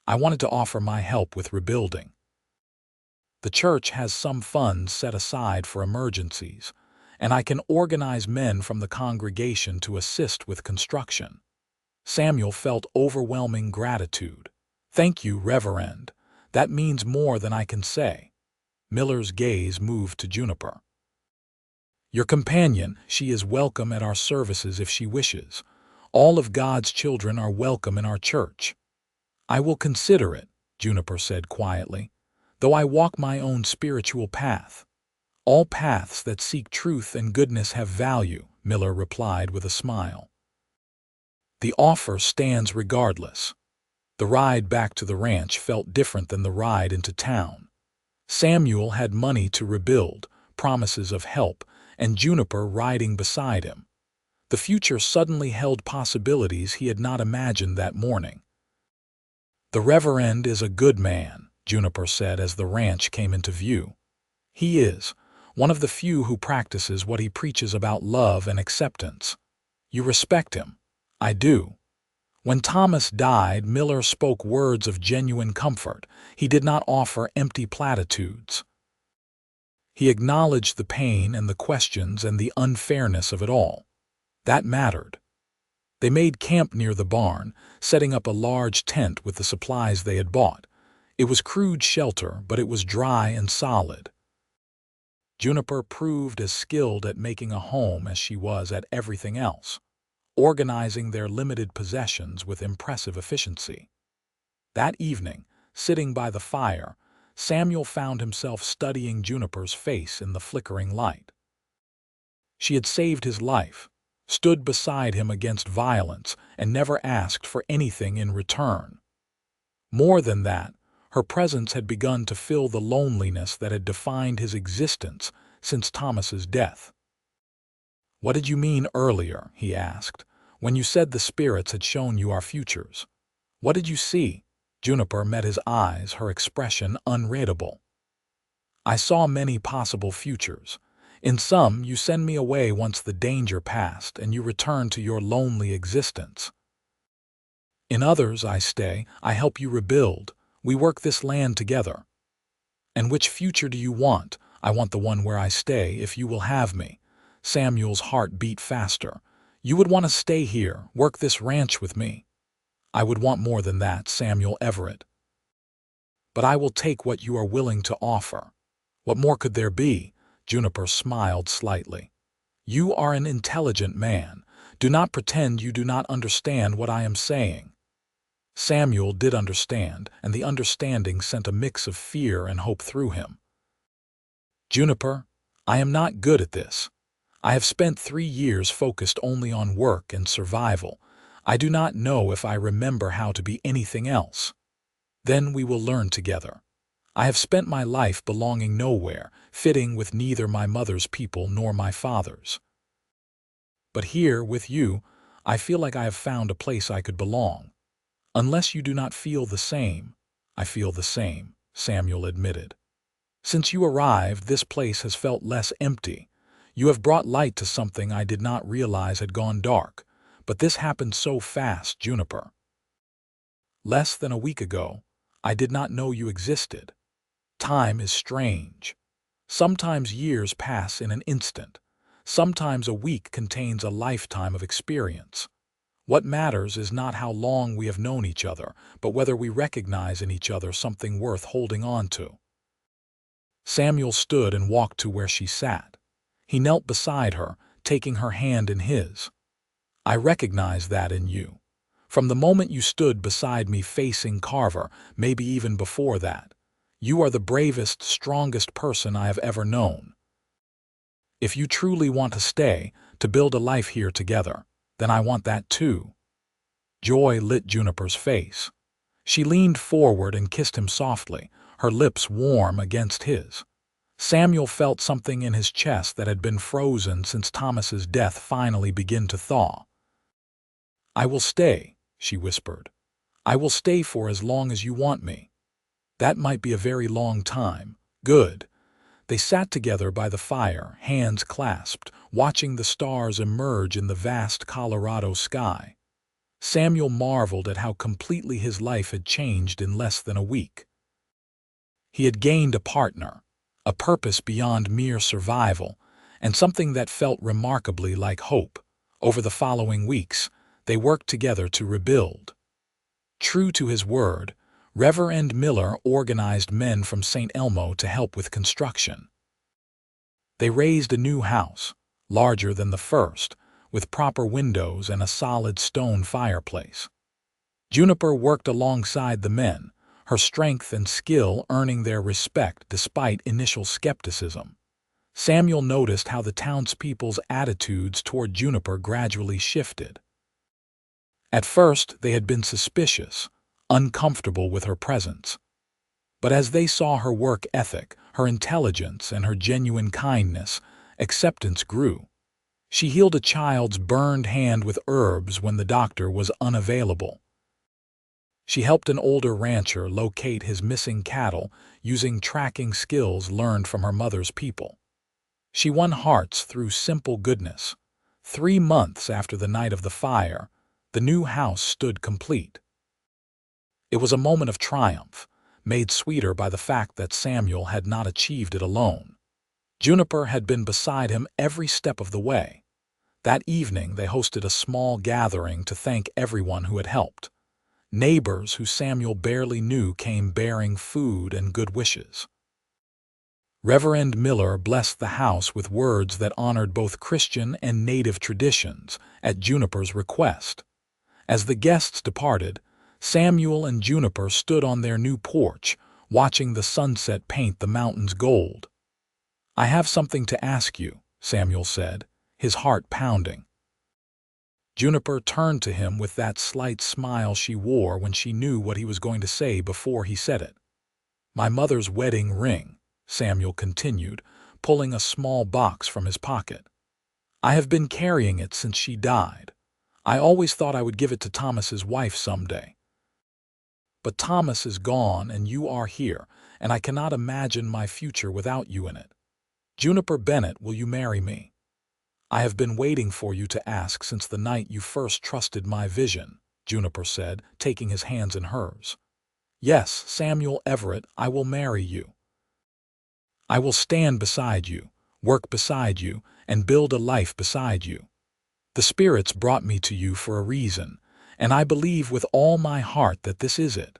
I wanted to offer my help with rebuilding. The church has some funds set aside for emergencies, and I can organize men from the congregation to assist with construction." Samuel felt overwhelming gratitude. "Thank you, Reverend. That means more than I can say." Miller's gaze moved to Juniper. "Your companion, she is welcome at our services if she wishes. All of God's children are welcome in our church." "I will consider it," Juniper said quietly, "though I walk my own spiritual path." "All paths that seek truth and goodness have value," Miller replied with a smile. "The offer stands regardless." The ride back to the ranch felt different than the ride into town. Samuel had money to rebuild, promises of help, and Juniper riding beside him. The future suddenly held possibilities he had not imagined that morning. "The Reverend is a good man," Juniper said as the ranch came into view. "He is one of the few who practices what he preaches about love and acceptance. You respect him." "I do." When Thomas died, Miller spoke words of genuine comfort. He did not offer empty platitudes. He acknowledged the pain and the questions and the unfairness of it all. That mattered. They made camp near the barn, setting up a large tent with the supplies they had bought. It was crude shelter, but it was dry and solid. Juniper proved as skilled at making a home as she was at everything else, organizing their limited possessions with impressive efficiency. That evening, sitting by the fire, Samuel found himself studying Juniper's face in the flickering light. She had saved his life, stood beside him against violence, and never asked for anything in return. More than that, her presence had begun to fill the loneliness that had defined his existence since Thomas's death. "What did you mean earlier," he asked, "when you said the spirits had shown you our futures? What did you see?" Juniper met his eyes, her expression unreadable. "I saw many possible futures. In some, you send me away once the danger passed, and you return to your lonely existence. In others, I stay, I help you rebuild. We work this land together." "And which future do you want?" "I want the one where I stay, if you will have me." Samuel's heart beat faster. "You would want to stay here, work this ranch with me." "I would want more than that, Samuel Everett. But I will take what you are willing to offer." "What more could there be?" Juniper smiled slightly. "You are an intelligent man. Do not pretend you do not understand what I am saying." Samuel did understand, and the understanding sent a mix of fear and hope through him. "Juniper, I am not good at this. I have spent 3 years focused only on work and survival. I do not know if I remember how to be anything else. Then we will learn together. I have spent my life belonging nowhere, fitting with neither my mother's people nor my father's. But here, with you, I feel like I have found a place I could belong. Unless you do not feel the same, I feel the same, Samuel admitted. Since you arrived, this place has felt less empty. You have brought light to something I did not realize had gone dark. But this happened so fast, Juniper. Less than a week ago, I did not know you existed. Time is strange. Sometimes years pass in an instant. Sometimes a week contains a lifetime of experience. What matters is not how long we have known each other, but whether we recognize in each other something worth holding on to. Samuel stood and walked to where she sat. He knelt beside her, taking her hand in his. I recognize that in you. From the moment you stood beside me facing Carver, maybe even before that, you are the bravest, strongest person I have ever known. If you truly want to stay, to build a life here together, then I want that too. Joy lit Juniper's face. She leaned forward and kissed him softly, her lips warm against his. Samuel felt something in his chest that had been frozen since Thomas's death finally began to thaw. I will stay, she whispered. I will stay for as long as you want me. That might be a very long time. Good. They sat together by the fire, hands clasped, watching the stars emerge in the vast Colorado sky. Samuel marveled at how completely his life had changed in less than a week. He had gained a partner, a purpose beyond mere survival, and something that felt remarkably like hope. Over the following weeks, they worked together to rebuild. True to his word, Reverend Miller organized men from St. Elmo to help with construction. They raised a new house, larger than the first, with proper windows and a solid stone fireplace. Juniper worked alongside the men, her strength and skill earning their respect despite initial skepticism. Samuel noticed how the townspeople's attitudes toward Juniper gradually shifted. At first, they had been suspicious, uncomfortable with her presence. But as they saw her work ethic, her intelligence, and her genuine kindness, acceptance grew. She healed a child's burned hand with herbs when the doctor was unavailable. She helped an older rancher locate his missing cattle using tracking skills learned from her mother's people. She won hearts through simple goodness. 3 months after the night of the fire, the new house stood complete. It was a moment of triumph, made sweeter by the fact that Samuel had not achieved it alone. Juniper had been beside him every step of the way. That evening they hosted a small gathering to thank everyone who had helped. Neighbors who Samuel barely knew came bearing food and good wishes. Reverend Miller blessed the house with words that honored both Christian and native traditions at Juniper's request. As the guests departed, Samuel and Juniper stood on their new porch, watching the sunset paint the mountains gold. "I have something to ask you," Samuel said, his heart pounding. Juniper turned to him with that slight smile she wore when she knew what he was going to say before he said it. "My mother's wedding ring," Samuel continued, pulling a small box from his pocket. "I have been carrying it since she died. I always thought I would give it to Thomas's wife someday. But Thomas is gone and you are here, and I cannot imagine my future without you in it. Juniper Bennett, will you marry me? I have been waiting for you to ask since the night you first trusted my vision," Juniper said, taking his hands in hers. "Yes, Samuel Everett, I will marry you. I will stand beside you, work beside you, and build a life beside you. The spirits brought me to you for a reason, and I believe with all my heart that this is it."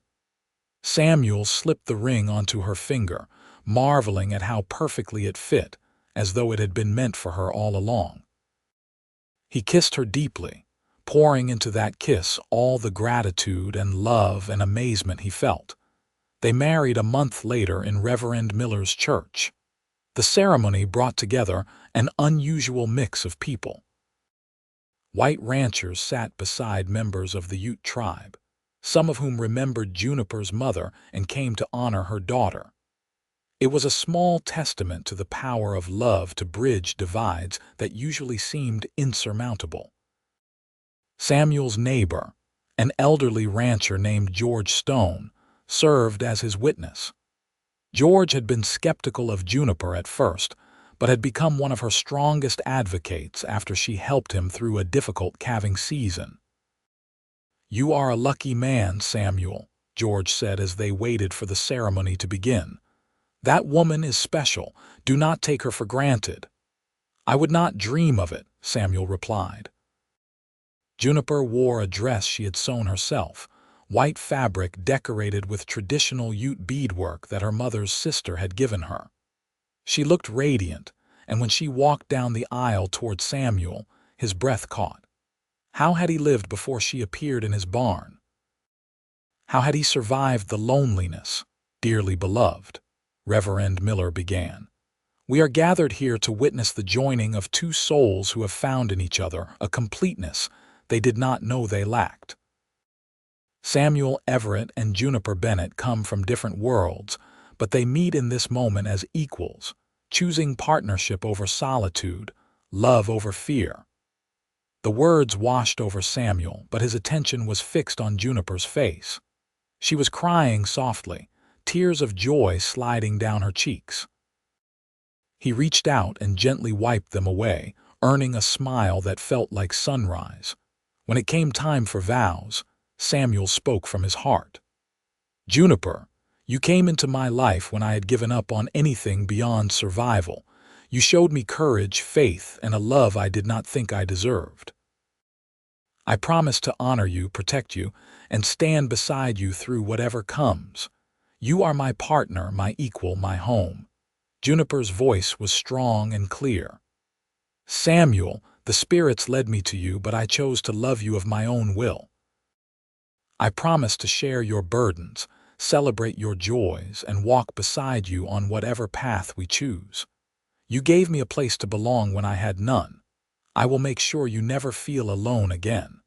Samuel slipped the ring onto her finger, marveling at how perfectly it fit, as though it had been meant for her all along. He kissed her deeply, pouring into that kiss all the gratitude and love and amazement he felt. They married a month later in Reverend Miller's church. The ceremony brought together an unusual mix of people. White ranchers sat beside members of the Ute tribe, some of whom remembered Juniper's mother and came to honor her daughter. It was a small testament to the power of love to bridge divides that usually seemed insurmountable. Samuel's neighbor, an elderly rancher named George Stone, served as his witness. George had been skeptical of Juniper at first, but had become one of her strongest advocates after she helped him through a difficult calving season. "You are a lucky man, Samuel," George said as they waited for the ceremony to begin. "That woman is special. Do not take her for granted." "I would not dream of it," Samuel replied. Juniper wore a dress she had sewn herself, white fabric decorated with traditional Ute beadwork that her mother's sister had given her. She looked radiant, and when she walked down the aisle toward Samuel, his breath caught. How had he lived before she appeared in his barn? How had he survived the loneliness? "Dearly beloved," Reverend Miller began, "we are gathered here to witness the joining of two souls who have found in each other a completeness they did not know they lacked. Samuel Everett and Juniper Bennett come from different worlds, but they meet in this moment as equals, choosing partnership over solitude, love over fear." The words washed over Samuel, but his attention was fixed on Juniper's face. She was crying softly, tears of joy sliding down her cheeks. He reached out and gently wiped them away, earning a smile that felt like sunrise. When it came time for vows, Samuel spoke from his heart. "Juniper, you came into my life when I had given up on anything beyond survival. You showed me courage, faith, and a love I did not think I deserved. I promise to honor you, protect you, and stand beside you through whatever comes. You are my partner, my equal, my home." Juniper's voice was strong and clear. "Samuel, the spirits led me to you, but I chose to love you of my own will. I promise to share your burdens, celebrate your joys, and walk beside you on whatever path we choose. You gave me a place to belong when I had none. I will make sure you never feel alone again."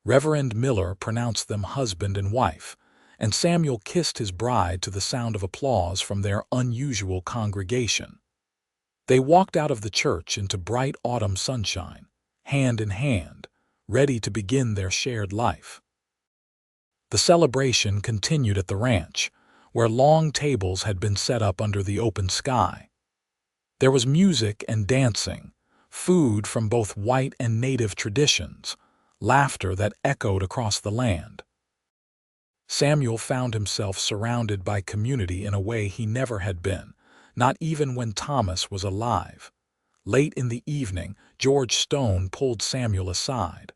Reverend Miller pronounced them husband and wife, and Samuel kissed his bride to the sound of applause from their unusual congregation. They walked out of the church into bright autumn sunshine, hand in hand, ready to begin their shared life. The celebration continued at the ranch, where long tables had been set up under the open sky. There was music and dancing, food from both white and native traditions, laughter that echoed across the land. Samuel found himself surrounded by community in a way he never had been, not even when Thomas was alive. Late in the evening, George Stone pulled Samuel aside.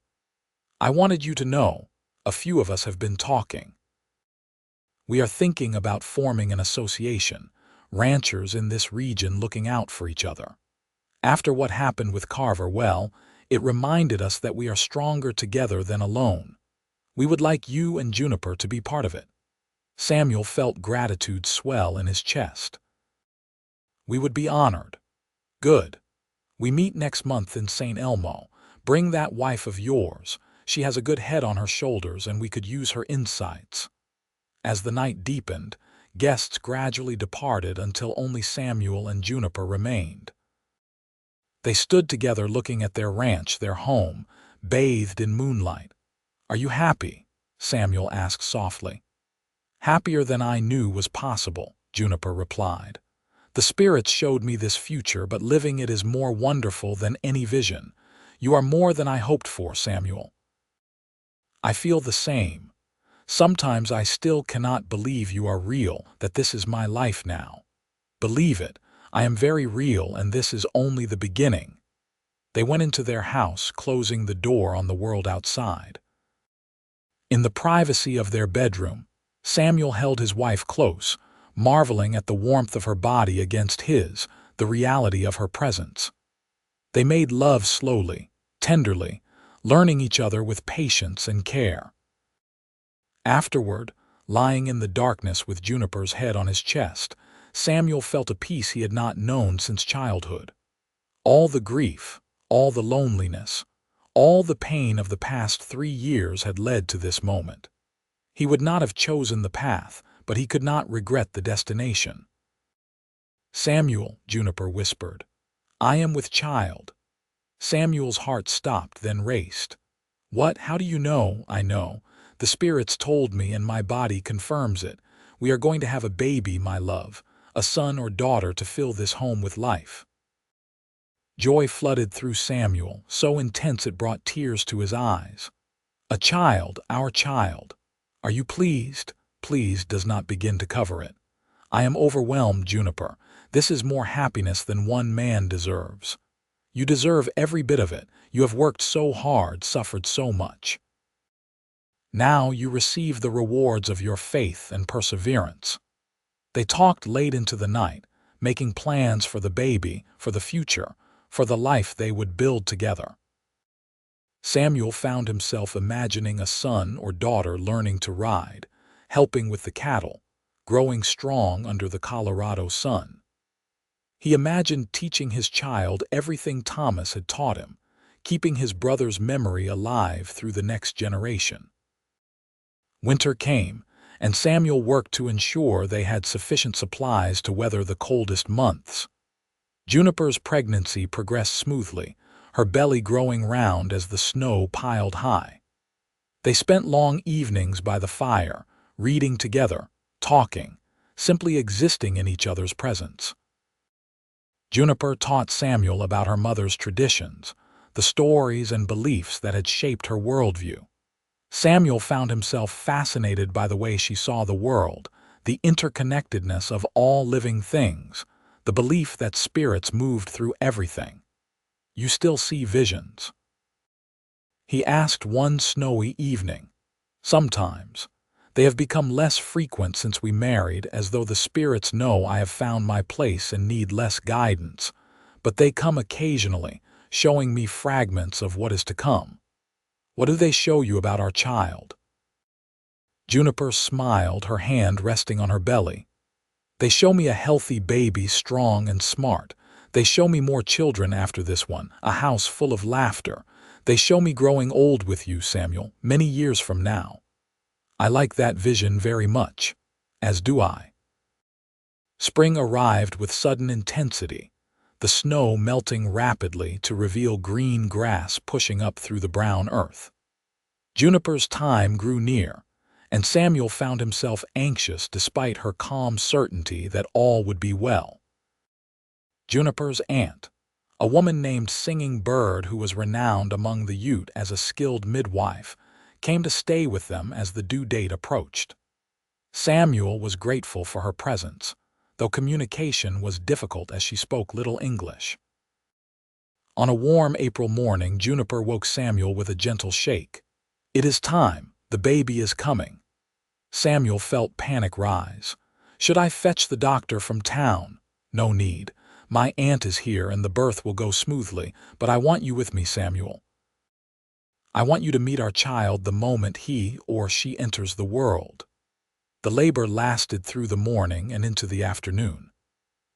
"I wanted you to know, a few of us have been talking. We are thinking about forming an association, ranchers in this region looking out for each other. After what happened with Carver, well, it reminded us that we are stronger together than alone. We would like you and Juniper to be part of it." Samuel felt gratitude swell in his chest. "We would be honored." "Good. We meet next month in St. Elmo. Bring that wife of yours. She has a good head on her shoulders and we could use her insights." As the night deepened, guests gradually departed until only Samuel and Juniper remained. They stood together looking at their ranch, their home, bathed in moonlight. "Are you happy?" Samuel asked softly. "Happier than I knew was possible," Juniper replied. "The spirits showed me this future, but living it is more wonderful than any vision. You are more than I hoped for, Samuel." "I feel the same. Sometimes I still cannot believe you are real, that this is my life now. Believe it, I am very real and this is only the beginning." They went into their house, closing the door on the world outside. In the privacy of their bedroom, Samuel held his wife close, marveling at the warmth of her body against his, the reality of her presence. They made love slowly, tenderly, learning each other with patience and care. Afterward, lying in the darkness with Juniper's head on his chest, Samuel felt a peace he had not known since childhood. All the grief, all the loneliness, All the pain of the past 3 years had led to this moment. He would not have chosen the path, but he could not regret the destination. "Samuel," Juniper whispered, "I am with child." Samuel's heart stopped, then raced. "What? How do you know?" "I know. The spirits told me and my body confirms it. We are going to have a baby, my love, a son or daughter to fill this home with life." Joy flooded through Samuel, so intense it brought tears to his eyes. "A child, our child. Are you pleased?" "Pleased" does not begin to cover it. "I am overwhelmed, Juniper. This is more happiness than one man deserves. You deserve every bit of it. You have worked so hard, suffered so much. Now you receive the rewards of your faith and perseverance." They talked late into the night, making plans for the baby, for the future, for the life they would build together. Samuel found himself imagining a son or daughter learning to ride, helping with the cattle, growing strong under the Colorado sun. He imagined teaching his child everything Thomas had taught him, keeping his brother's memory alive through the next generation. Winter came, and Samuel worked to ensure they had sufficient supplies to weather the coldest months. Juniper's pregnancy progressed smoothly, her belly growing round as the snow piled high. They spent long evenings by the fire, reading together, talking, simply existing in each other's presence. Juniper taught Samuel about her mother's traditions, the stories and beliefs that had shaped her worldview. Samuel found himself fascinated by the way she saw the world, the interconnectedness of all living things, the belief that spirits moved through everything. "You still see visions?" he asked one snowy evening. "Sometimes. They have become less frequent since we married, as though the spirits know I have found my place and need less guidance, but they come occasionally, showing me fragments of what is to come." "What do they show you about our child?" Juniper smiled, her hand resting on her belly. "They show me a healthy baby, strong and smart. They show me more children after this one, a house full of laughter. They show me growing old with you, Samuel, many years from now. I like that vision very much, as do I." Spring arrived with sudden intensity, the snow melting rapidly to reveal green grass pushing up through the brown earth. Juniper's time grew near, and Samuel found himself anxious despite her calm certainty that all would be well. Juniper's aunt, a woman named Singing Bird who was renowned among the Ute as a skilled midwife, came to stay with them as the due date approached. Samuel was grateful for her presence, though communication was difficult as she spoke little English. On a warm April morning, Juniper woke Samuel with a gentle shake. "It is time. The baby is coming." Samuel felt panic rise. "Should I fetch the doctor from town?" "No need. My aunt is here and the birth will go smoothly, but I want you with me, Samuel. I want you to meet our child the moment he or she enters the world." The labor lasted through the morning and into the afternoon.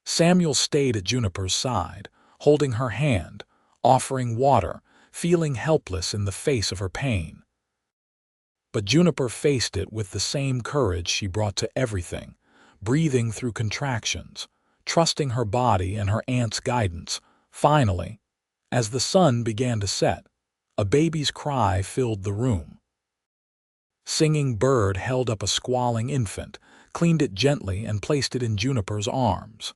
Samuel stayed at Juniper's side, holding her hand, offering water, feeling helpless in the face of her pain. But Juniper faced it with the same courage she brought to everything, breathing through contractions, trusting her body and her aunt's guidance. Finally, as the sun began to set, a baby's cry filled the room. Singing Bird held up a squalling infant, cleaned it gently and placed it in Juniper's arms.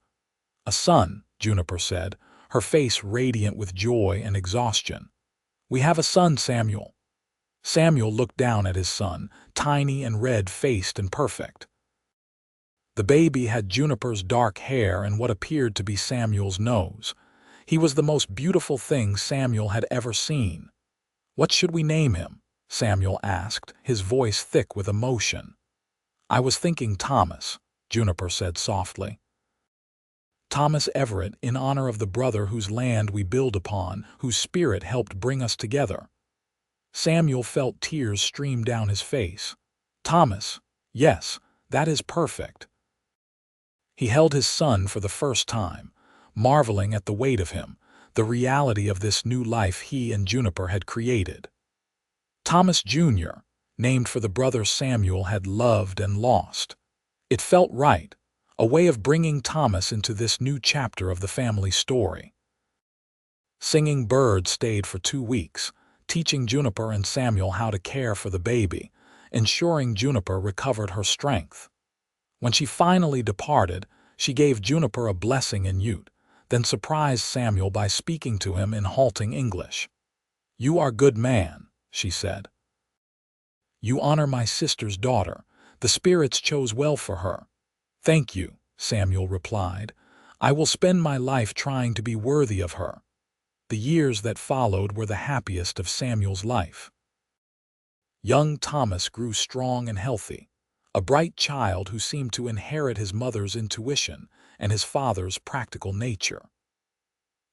"A son," Juniper said, her face radiant with joy and exhaustion. "We have a son, Samuel." Samuel looked down at his son, tiny and red-faced and perfect. The baby had Juniper's dark hair and what appeared to be Samuel's nose. He was the most beautiful thing Samuel had ever seen. "What should we name him?" Samuel asked, his voice thick with emotion. "I was thinking Thomas," Juniper said softly. "Thomas Everett, in honor of the brother whose land we build upon, whose spirit helped bring us together." Samuel felt tears stream down his face. "Thomas, yes, that is perfect." He held his son for the first time, marveling at the weight of him, the reality of this new life he and Juniper had created. Thomas Jr., named for the brother Samuel had loved and lost. It felt right, a way of bringing Thomas into this new chapter of the family story. Singing Bird stayed for 2 weeks, teaching Juniper and Samuel how to care for the baby, ensuring Juniper recovered her strength. When she finally departed, she gave Juniper a blessing in Ute, then surprised Samuel by speaking to him in halting English. "You are good man," she said. "You honor my sister's daughter. The spirits chose well for her." "Thank you," Samuel replied. "I will spend my life trying to be worthy of her." The years that followed were the happiest of Samuel's life. Young Thomas grew strong and healthy, a bright child who seemed to inherit his mother's intuition and his father's practical nature.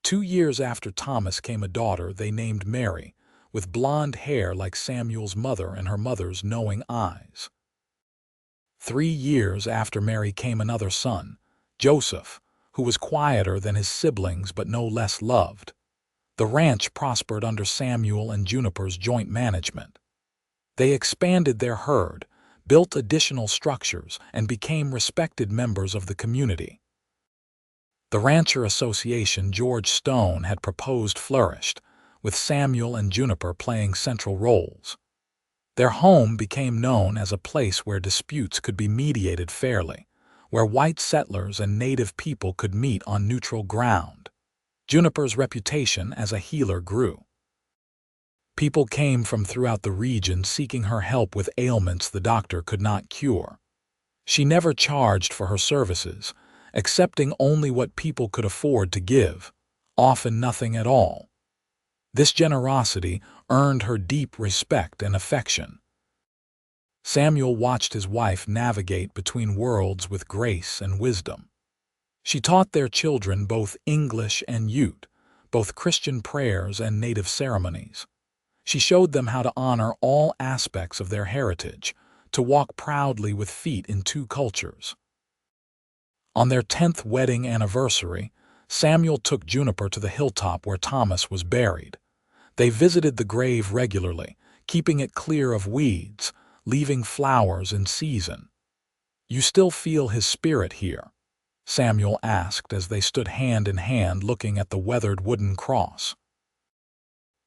2 years after Thomas came a daughter they named Mary, with blonde hair like Samuel's mother and her mother's knowing eyes. 3 years after Mary came another son, Joseph, who was quieter than his siblings but no less loved. The ranch prospered under Samuel and Juniper's joint management. They expanded their herd, built additional structures, and became respected members of the community. The rancher association George Stone had proposed flourished, with Samuel and Juniper playing central roles. Their home became known as a place where disputes could be mediated fairly, where white settlers and native people could meet on neutral ground. Juniper's reputation as a healer grew. People came from throughout the region seeking her help with ailments the doctor could not cure. She never charged for her services, accepting only what people could afford to give, often nothing at all. This generosity earned her deep respect and affection. Samuel watched his wife navigate between worlds with grace and wisdom. She taught their children both English and Ute, both Christian prayers and native ceremonies. She showed them how to honor all aspects of their heritage, to walk proudly with feet in 2 cultures. On their 10th wedding anniversary, Samuel took Juniper to the hilltop where Thomas was buried. They visited the grave regularly, keeping it clear of weeds, leaving flowers in season. "You still feel his spirit here?" Samuel asked as they stood hand in hand looking at the weathered wooden cross.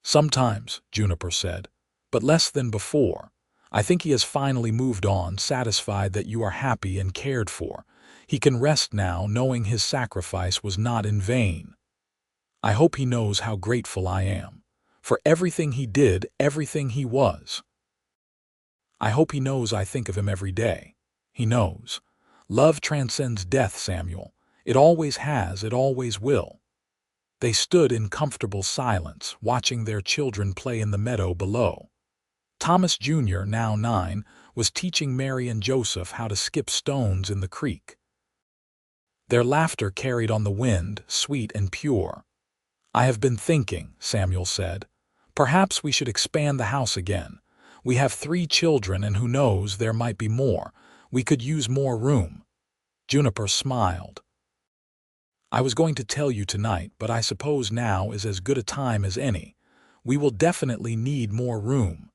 "Sometimes," Juniper said, "but less than before. I think he has finally moved on, satisfied that you are happy and cared for. He can rest now, knowing his sacrifice was not in vain. I hope he knows how grateful I am. For everything he did, everything he was. I hope he knows I think of him every day. He knows. Love transcends death, Samuel. It always has, it always will." They stood in comfortable silence, watching their children play in the meadow below. Thomas Jr., now 9, was teaching Mary and Joseph how to skip stones in the creek. Their laughter carried on the wind, sweet and pure. "I have been thinking," Samuel said. "Perhaps we should expand the house again. We have 3 children, and who knows, there might be more. We could use more room." Juniper smiled. "I was going to tell you tonight, but I suppose now is as good a time as any. We will definitely need more room.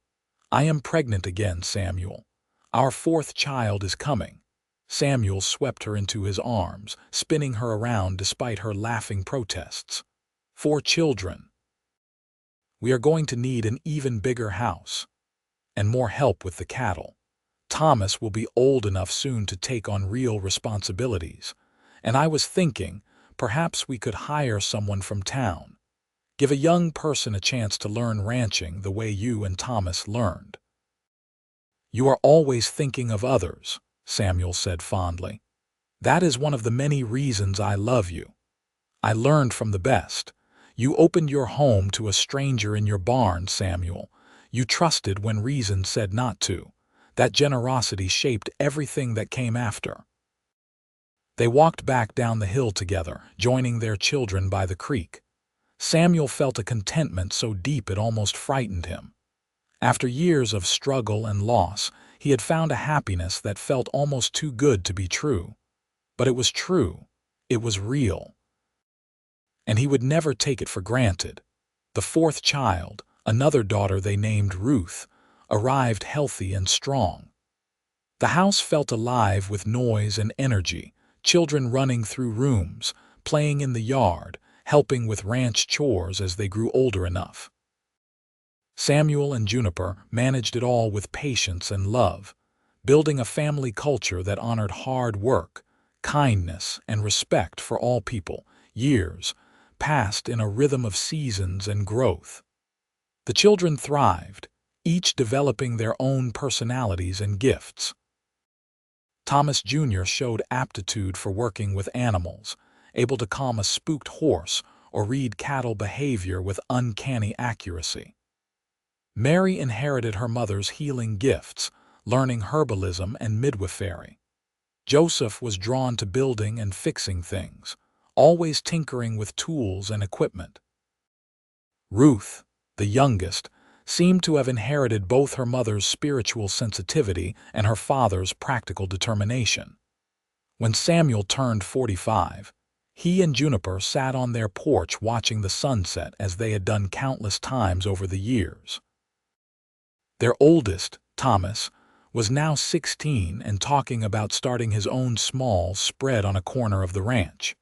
I am pregnant again, Samuel. Our 4th child is coming." Samuel swept her into his arms, spinning her around despite her laughing protests. 4 children. We are going to need an even bigger house. And more help with the cattle. Thomas will be old enough soon to take on real responsibilities. And I was thinking, perhaps we could hire someone from town. Give a young person a chance to learn ranching the way you and Thomas learned. "You are always thinking of others," Samuel said fondly. "That is one of the many reasons I love you. I learned from the best. You opened your home to a stranger in your barn, Samuel. You trusted when reason said not to. That generosity shaped everything that came after." They walked back down the hill together, joining their children by the creek. Samuel felt a contentment so deep it almost frightened him. After years of struggle and loss, he had found a happiness that felt almost too good to be true. But it was true. It was real. and he would never take it for granted. The fourth child, another daughter they named Ruth, arrived healthy and strong. The house felt alive with noise and energy, children running through rooms, playing in the yard, helping with ranch chores as they grew older enough. Samuel and Juniper managed it all with patience and love, building a family culture that honored hard work, kindness, and respect for all people. Years passed in a rhythm of seasons and growth. The children thrived, each developing their own personalities and gifts. Thomas Jr. showed aptitude for working with animals, able to calm a spooked horse or read cattle behavior with uncanny accuracy. Mary inherited her mother's healing gifts, learning herbalism and midwifery. Joseph was drawn to building and fixing things, always tinkering with tools and equipment. Ruth, the youngest, seemed to have inherited both her mother's spiritual sensitivity and her father's practical determination. When Samuel turned 45, he and Juniper sat on their porch watching the sunset as they had done countless times over the years. Their oldest, Thomas, was now 16 and talking about starting his own small spread on a corner of the ranch.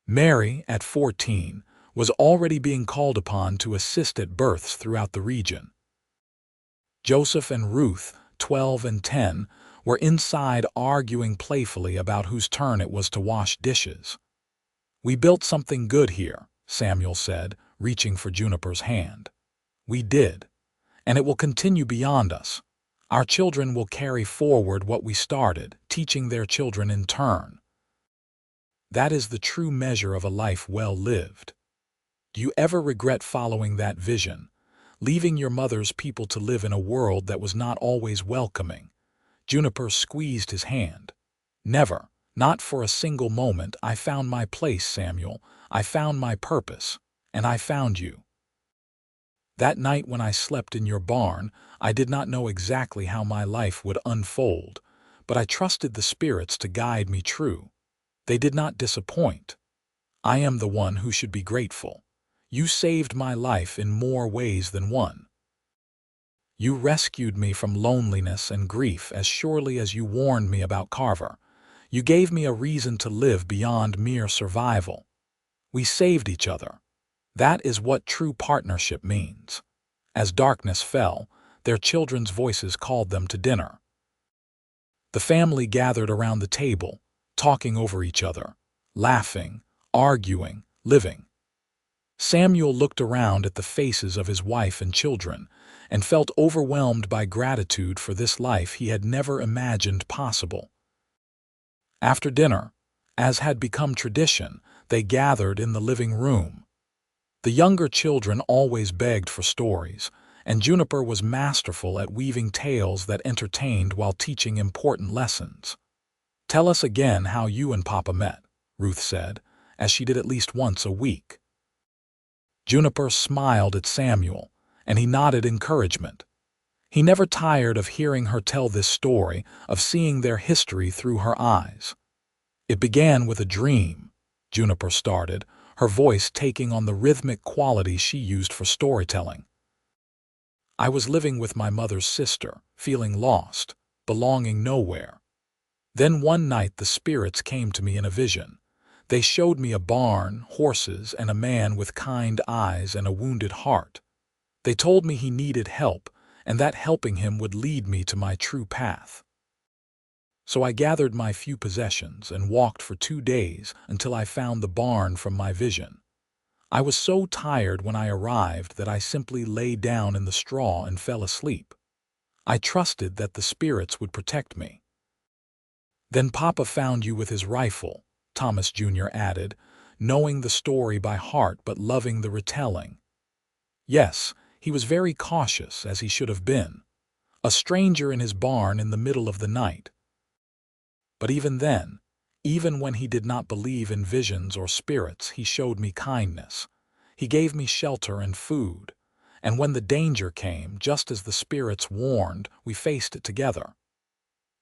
Mary, at 14, was already being called upon to assist at births throughout the region. Joseph and Ruth, 12 and 10, were inside arguing playfully about whose turn it was to wash dishes. "We built something good here," Samuel said, reaching for Juniper's hand. "We did, and it will continue beyond us. Our children will carry forward what we started, teaching their children in turn. That is the true measure of a life well lived. Do you ever regret following that vision, leaving your mother's people to live in a world that was not always welcoming?" Juniper squeezed his hand. "Never, not for a single moment. I found my place, Samuel. I found my purpose, and I found you. That night when I slept in your barn, I did not know exactly how my life would unfold, but I trusted the spirits to guide me true. They did not disappoint. I am the one who should be grateful. You saved my life in more ways than one. You rescued me from loneliness and grief as surely as you warned me about Carver. You gave me a reason to live beyond mere survival. We saved each other. That is what true partnership means." As darkness fell, their children's voices called them to dinner. The family gathered around the table, talking over each other, laughing, arguing, living. Samuel looked around at the faces of his wife and children and felt overwhelmed by gratitude for this life he had never imagined possible. After dinner, as had become tradition, they gathered in the living room. The younger children always begged for stories, and Juniper was masterful at weaving tales that entertained while teaching important lessons. "Tell us again how you and Papa met," Ruth said, as she did at least once a week. Juniper smiled at Samuel, and he nodded encouragement. He never tired of hearing her tell this story, of seeing their history through her eyes. "It began with a dream," Juniper started, her voice taking on the rhythmic quality she used for storytelling. "I was living with my mother's sister, feeling lost, belonging nowhere. Then one night the spirits came to me in a vision. They showed me a barn, horses, and a man with kind eyes and a wounded heart. They told me he needed help, and that helping him would lead me to my true path. So I gathered my few possessions and walked for 2 days until I found the barn from my vision. I was so tired when I arrived that I simply lay down in the straw and fell asleep. I trusted that the spirits would protect me. Then Papa found you with his rifle," Thomas Jr. added, knowing the story by heart but loving the retelling. "Yes, he was very cautious, as he should have been. A stranger in his barn in the middle of the night. But even then, even when he did not believe in visions or spirits, he showed me kindness. He gave me shelter and food. And when the danger came, just as the spirits warned, we faced it together."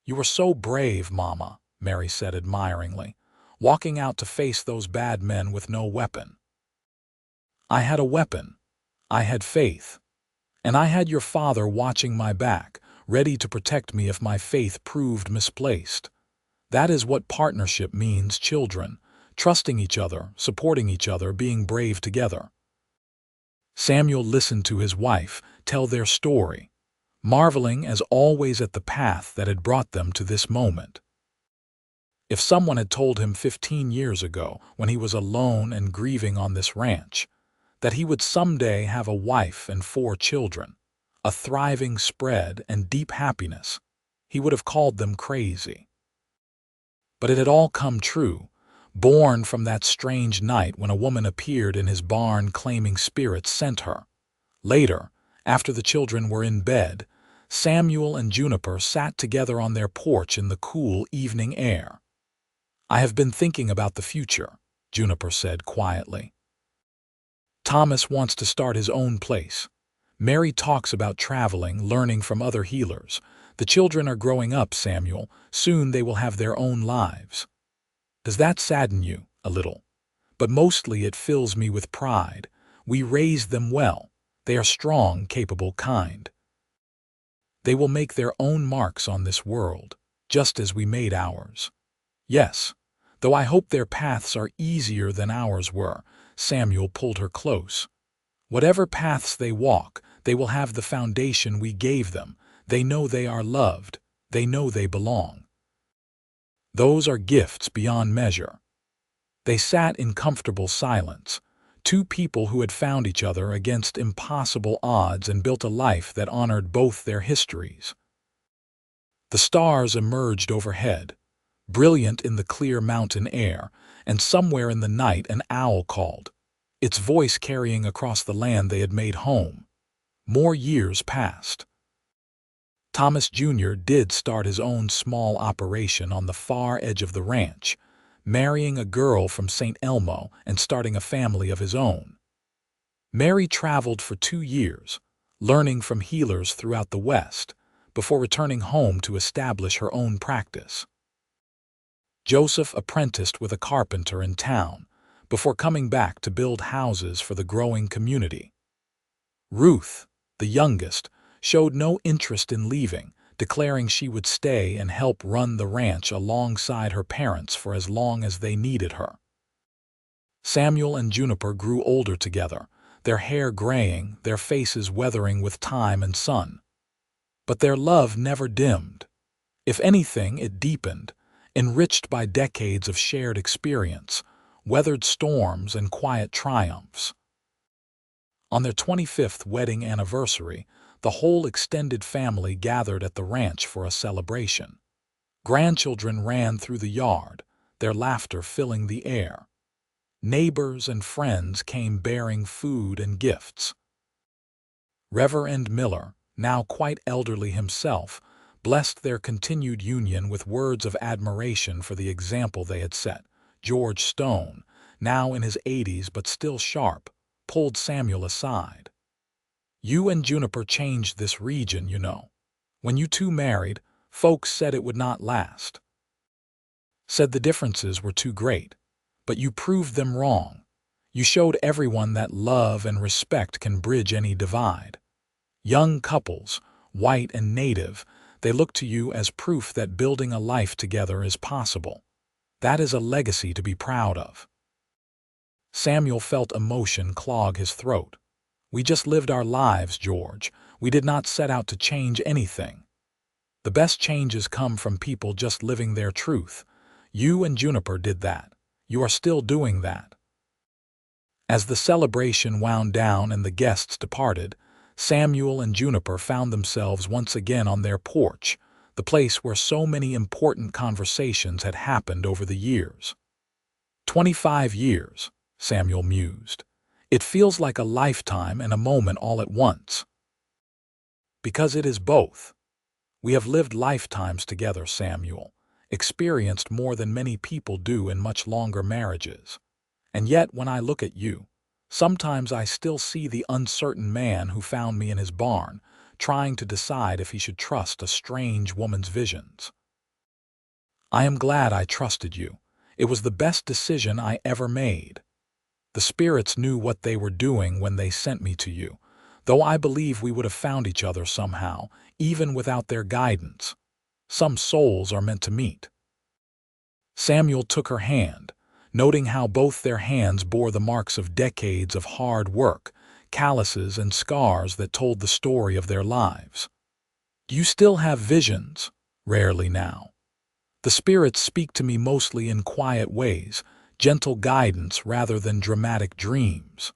"You were so brave, Mama," Mary said admiringly, "walking out to face those bad men with no weapon." I had a weapon. I had faith. And I had your father watching my back, ready to protect me if my faith proved misplaced. That is what partnership means, children. Trusting each other, supporting each other, being brave together. Samuel listened to his wife tell their story, marveling as always at the path that had brought them to this moment. If someone had told him 15 years ago, when he was alone and grieving on this ranch, that he would someday have a wife and 4 children, a thriving spread and deep happiness, he would have called them crazy. But it had all come true, born from that strange night when a woman appeared in his barn claiming spirits sent her. Later, after the children were in bed, Samuel and Juniper sat together on their porch in the cool evening air. "I have been thinking about the future," Juniper said quietly. "Thomas wants to start his own place. Mary talks about traveling, learning from other healers. The children are growing up, Samuel. Soon they will have their own lives. Does that sadden you? A little. But mostly it fills me with pride. We raised them well. They are strong, capable, kind. They will make their own marks on this world, just as we made ours. Yes, though I hope their paths are easier than ours were." Samuel pulled her close. "Whatever paths they walk, they will have the foundation we gave them. They know they are loved. They know they belong. Those are gifts beyond measure." They sat in comfortable silence, 2 people who had found each other against impossible odds and built a life that honored both their histories. The stars emerged overhead, brilliant in the clear mountain air, and somewhere in the night an owl called, its voice carrying across the land they had made home. More years passed. Thomas Jr. did start his own small operation on the far edge of the ranch, marrying a girl from St. Elmo and starting a family of his own. Mary traveled for 2 years, learning from healers throughout the West, before returning home to establish her own practice. Joseph apprenticed with a carpenter in town, before coming back to build houses for the growing community. Ruth, the youngest, showed no interest in leaving, declaring she would stay and help run the ranch alongside her parents for as long as they needed her. Samuel and Juniper grew older together, their hair graying, their faces weathering with time and sun. But their love never dimmed. If anything, it deepened, enriched by decades of shared experience, weathered storms and quiet triumphs. On their 25th wedding anniversary, the whole extended family gathered at the ranch for a celebration. Grandchildren ran through the yard, their laughter filling the air. Neighbors and friends came bearing food and gifts. Reverend Miller, now quite elderly himself, blessed their continued union with words of admiration for the example they had set. George Stone, now in his 80s but still sharp, pulled Samuel aside. "You and Juniper changed this region, you know. When you 2 married, folks said it would not last. Said the differences were too great. But you proved them wrong. You showed everyone that love and respect can bridge any divide. Young couples, white and native, they look to you as proof that building a life together is possible. That is a legacy to be proud of." Samuel felt emotion clog his throat. "We just lived our lives, George. We did not set out to change anything. The best changes come from people just living their truth. You and Juniper did that. You are still doing that." As the celebration wound down and the guests departed, Samuel and Juniper found themselves once again on their porch, the place where so many important conversations had happened over the years. 25 years, Samuel mused. It feels like a lifetime and a moment all at once. Because it is both. We have lived lifetimes together, Samuel, experienced more than many people do in much longer marriages. And yet, when I look at you, sometimes I still see the uncertain man who found me in his barn, trying to decide if he should trust a strange woman's visions. I am glad I trusted you. It was the best decision I ever made. The spirits knew what they were doing when they sent me to you, though I believe we would have found each other somehow, even without their guidance. Some souls are meant to meet. Samuel took her hand, noting how both their hands bore the marks of decades of hard work, calluses and scars that told the story of their lives. "Do you still have visions?" "Rarely now. The spirits speak to me mostly in quiet ways, gentle guidance rather than dramatic dreams.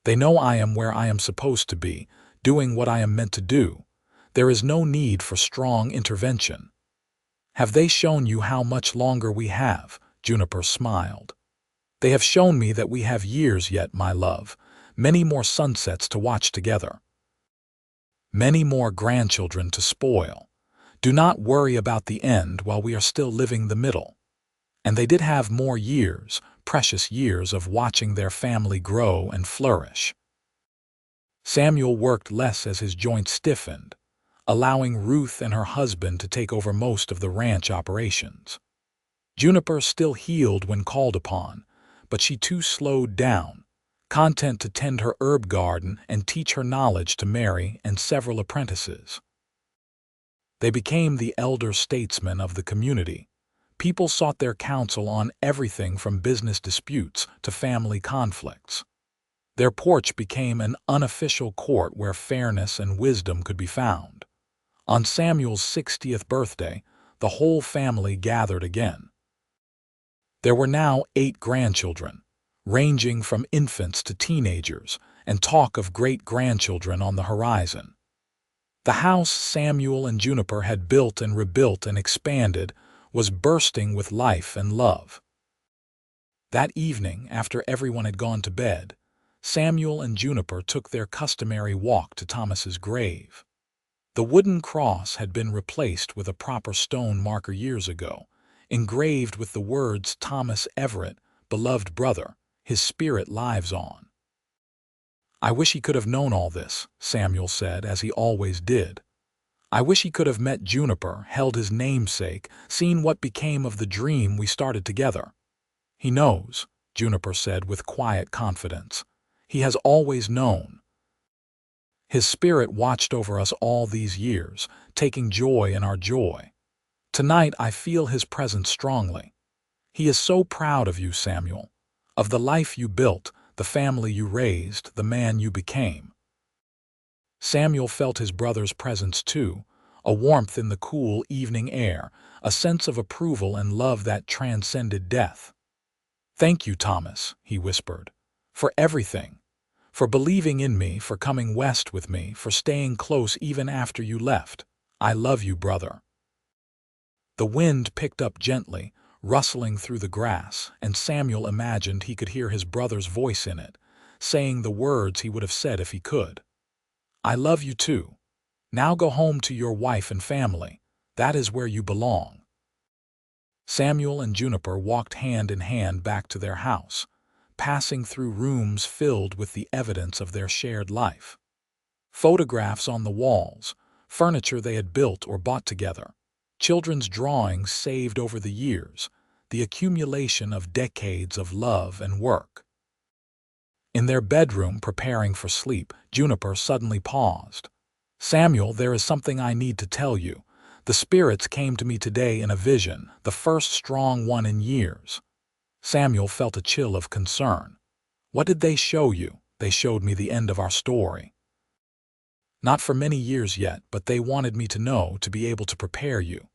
They know I am where I am supposed to be, doing what I am meant to do. There is no need for strong intervention." "Have they shown you how much longer we have?" Juniper smiled. "They have shown me that we have years yet, my love, many more sunsets to watch together. Many more grandchildren to spoil. Do not worry about the end while we are still living the middle." And they did have more years, precious years of watching their family grow and flourish. Samuel worked less as his joints stiffened, allowing Ruth and her husband to take over most of the ranch operations. Juniper still healed when called upon, but she too slowed down, content to tend her herb garden and teach her knowledge to Mary and several apprentices. They became the elder statesmen of the community. People sought their counsel on everything from business disputes to family conflicts. Their porch became an unofficial court where fairness and wisdom could be found. On Samuel's 60th birthday, the whole family gathered again. There were now 8 grandchildren, ranging from infants to teenagers, and talk of great-grandchildren on the horizon. The house Samuel and Juniper had built and rebuilt and expanded was bursting with life and love. That evening, after everyone had gone to bed, Samuel and Juniper took their customary walk to Thomas's grave. The wooden cross had been replaced with a proper stone marker years ago, engraved with the words "Thomas Everett, beloved brother, his spirit lives on." "I wish he could have known all this," Samuel said, as he always did. "I wish he could have met Juniper, held his namesake, seen what became of the dream we started together." "He knows," Juniper said with quiet confidence. "He has always known. His spirit watched over us all these years, taking joy in our joy. Tonight I feel his presence strongly. He is so proud of you, Samuel, of the life you built, the family you raised, the man you became." Samuel felt his brother's presence too, a warmth in the cool evening air, a sense of approval and love that transcended death. "Thank you, Thomas," he whispered, "for everything. For believing in me, for coming west with me, for staying close even after you left. I love you, brother." The wind picked up gently, rustling through the grass, and Samuel imagined he could hear his brother's voice in it, saying the words he would have said if he could. "I love you too. Now go home to your wife and family. That is where you belong." Samuel and Juniper walked hand in hand back to their house, passing through rooms filled with the evidence of their shared life. Photographs on the walls, furniture they had built or bought together, children's drawings saved over the years, the accumulation of decades of love and work. In their bedroom, preparing for sleep, Juniper suddenly paused. "Samuel, there is something I need to tell you. The spirits came to me today in a vision, the first strong one in years." Samuel felt a chill of concern. "What did they show you?" "They showed me the end of our story. Not for many years yet, but they wanted me to know, to be able to prepare you.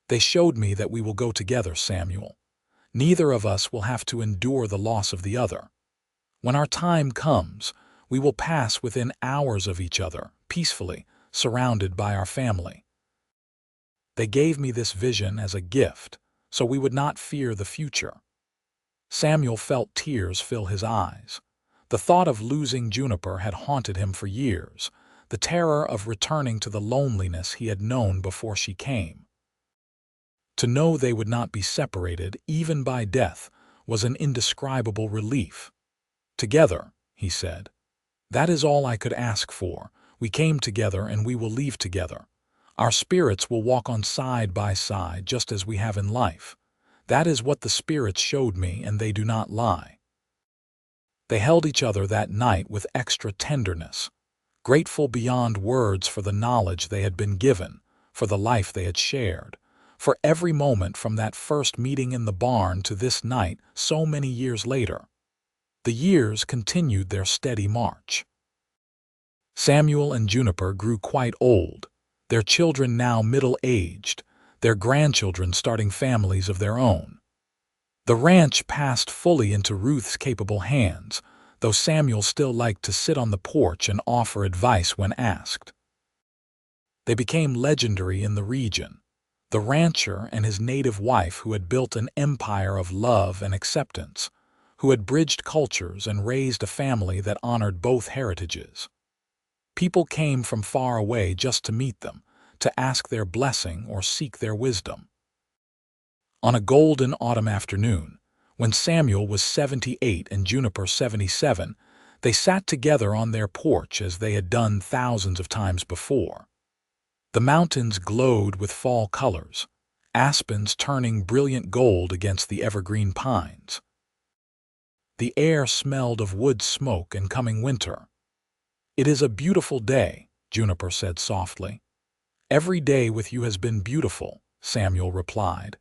They showed me that we will go together, Samuel. Neither of us will have to endure the loss of the other. When our time comes, we will pass within hours of each other, peacefully, surrounded by our family. They gave me this vision as a gift, so we would not fear the future." Samuel felt tears fill his eyes. The thought of losing Juniper had haunted him for years, the terror of returning to the loneliness he had known before she came. To know they would not be separated, even by death, was an indescribable relief. "Together," he said. "That is all I could ask for. We came together and we will leave together. Our spirits will walk on side by side just as we have in life. That is what the spirits showed me, and they do not lie." They held each other that night with extra tenderness, grateful beyond words for the knowledge they had been given, for the life they had shared, for every moment from that first meeting in the barn to this night so many years later. The years continued their steady march. Samuel and Juniper grew quite old, their children now middle-aged, their grandchildren starting families of their own. The ranch passed fully into Ruth's capable hands, though Samuel still liked to sit on the porch and offer advice when asked. They became legendary in the region, the rancher and his native wife who had built an empire of love and acceptance, who had bridged cultures and raised a family that honored both heritages. People came from far away just to meet them, to ask their blessing or seek their wisdom. On a golden autumn afternoon, when Samuel was 78 and Juniper 77, they sat together on their porch as they had done thousands of times before. The mountains glowed with fall colors, aspens turning brilliant gold against the evergreen pines. The air smelled of wood smoke and coming winter. "It is a beautiful day," Juniper said softly. "Every day with you has been beautiful," Samuel replied.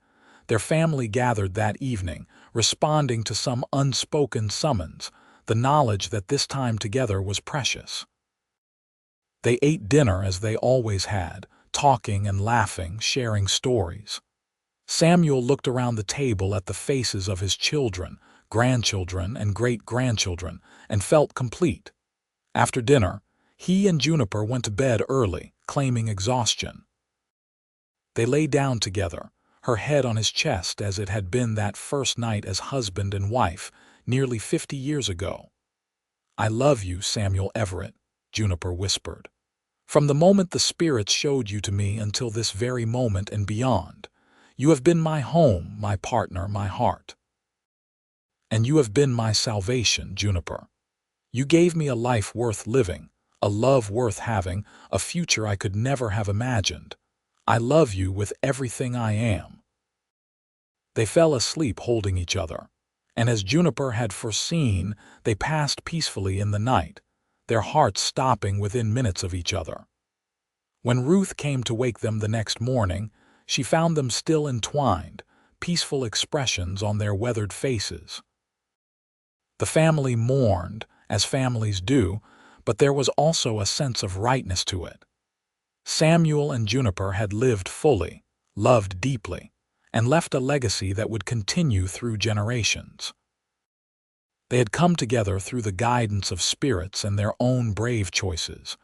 Their family gathered that evening, responding to some unspoken summons, the knowledge that this time together was precious. They ate dinner as they always had, talking and laughing, sharing stories. Samuel looked around the table at the faces of his children, grandchildren, and great-grandchildren, and felt complete. After dinner, he and Juniper went to bed early, claiming exhaustion. They lay down together, her head on his chest as it had been that first night as husband and wife, nearly 50 years ago. "I love you, Samuel Everett," Juniper whispered. "From the moment the spirits showed you to me until this very moment and beyond, you have been my home, my partner, my heart. And you have been my salvation, Juniper. You gave me a life worth living, a love worth having, a future I could never have imagined. I love you with everything I am." They fell asleep holding each other, and as Juniper had foreseen, they passed peacefully in the night, their hearts stopping within minutes of each other. When Ruth came to wake them the next morning, she found them still entwined, peaceful expressions on their weathered faces. The family mourned, as families do, but there was also a sense of rightness to it. Samuel and Juniper had lived fully, loved deeply, and left a legacy that would continue through generations. They had come together through the guidance of spirits and their own brave choices,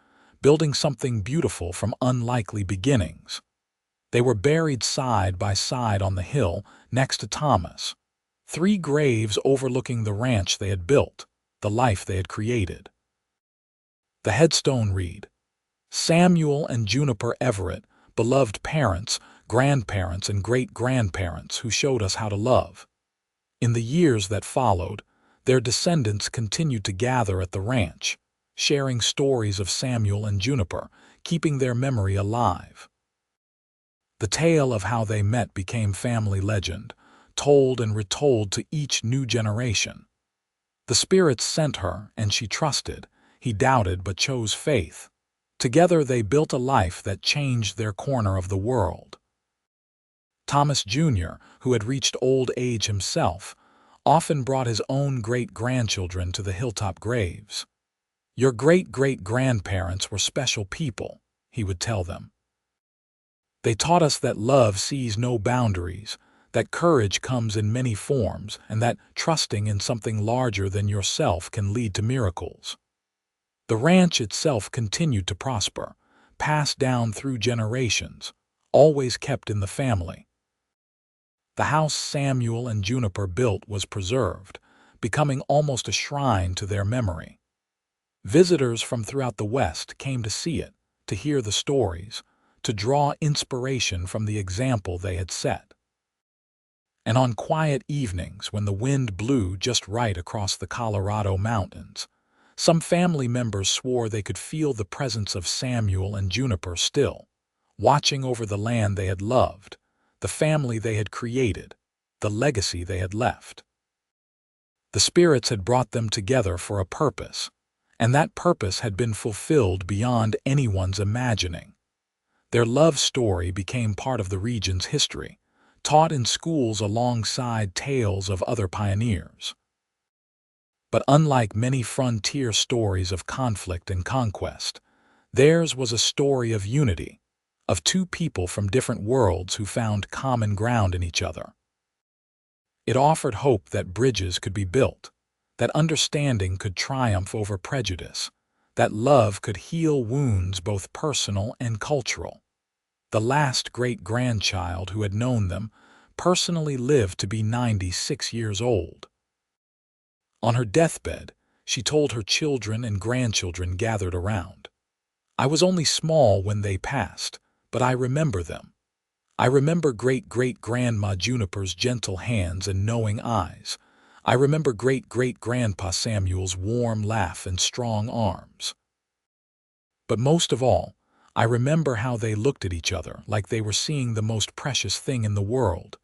building something beautiful from unlikely beginnings. They were buried side by side on the hill next to Thomas, 3 graves overlooking the ranch they had built, the life they had created. The headstone read, "Samuel and Juniper Everett, beloved parents, grandparents, and great-grandparents who showed us how to love." In the years that followed, their descendants continued to gather at the ranch, sharing stories of Samuel and Juniper, keeping their memory alive. The tale of how they met became family legend, told and retold to each new generation. The spirits sent her, and she trusted. He doubted but chose faith. Together they built a life that changed their corner of the world. Thomas Jr., who had reached old age himself, often brought his own great-grandchildren to the hilltop graves. "Your great-great-grandparents were special people," he would tell them. "They taught us that love sees no boundaries, that courage comes in many forms, and that trusting in something larger than yourself can lead to miracles." The ranch itself continued to prosper, passed down through generations, always kept in the family. The house Samuel and Juniper built was preserved, becoming almost a shrine to their memory. Visitors from throughout the West came to see it, to hear the stories, to draw inspiration from the example they had set. And on quiet evenings when the wind blew just right across the Colorado mountains, some family members swore they could feel the presence of Samuel and Juniper still, watching over the land they had loved, the family they had created, the legacy they had left. The The spirits had brought them together for a purpose, and that purpose had been fulfilled beyond anyone's imagining. Their love story became part of the region's history, taught in schools alongside tales of other pioneers. But unlike many frontier stories of conflict and conquest, theirs was a story of unity, of two people from different worlds who found common ground in each other. It offered hope that bridges could be built, that understanding could triumph over prejudice, that love could heal wounds both personal and cultural. The last great-grandchild who had known them personally lived to be 96 years old. On her deathbed, she told her children and grandchildren gathered around, "I was only small when they passed, but I remember them. I remember great-great-grandma Juniper's gentle hands and knowing eyes. I remember great-great-grandpa Samuel's warm laugh and strong arms. But most of all, I remember how they looked at each other like they were seeing the most precious thing in the world.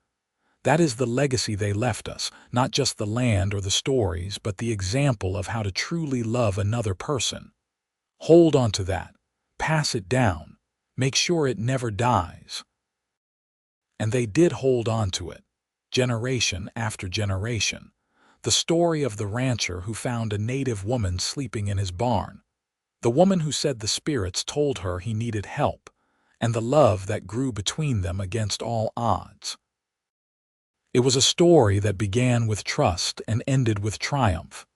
That is the legacy they left us, not just the land or the stories, but the example of how to truly love another person. Hold on to that. Pass it down. Make sure it never dies." And they did hold on to it, generation after generation. The story of the rancher who found a native woman sleeping in his barn, the woman who said the spirits told her he needed help, and the love that grew between them against all odds. It was a story that began with trust and ended with triumph,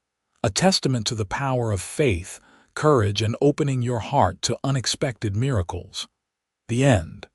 a testament to the power of faith, courage, and opening your heart to unexpected miracles. The end.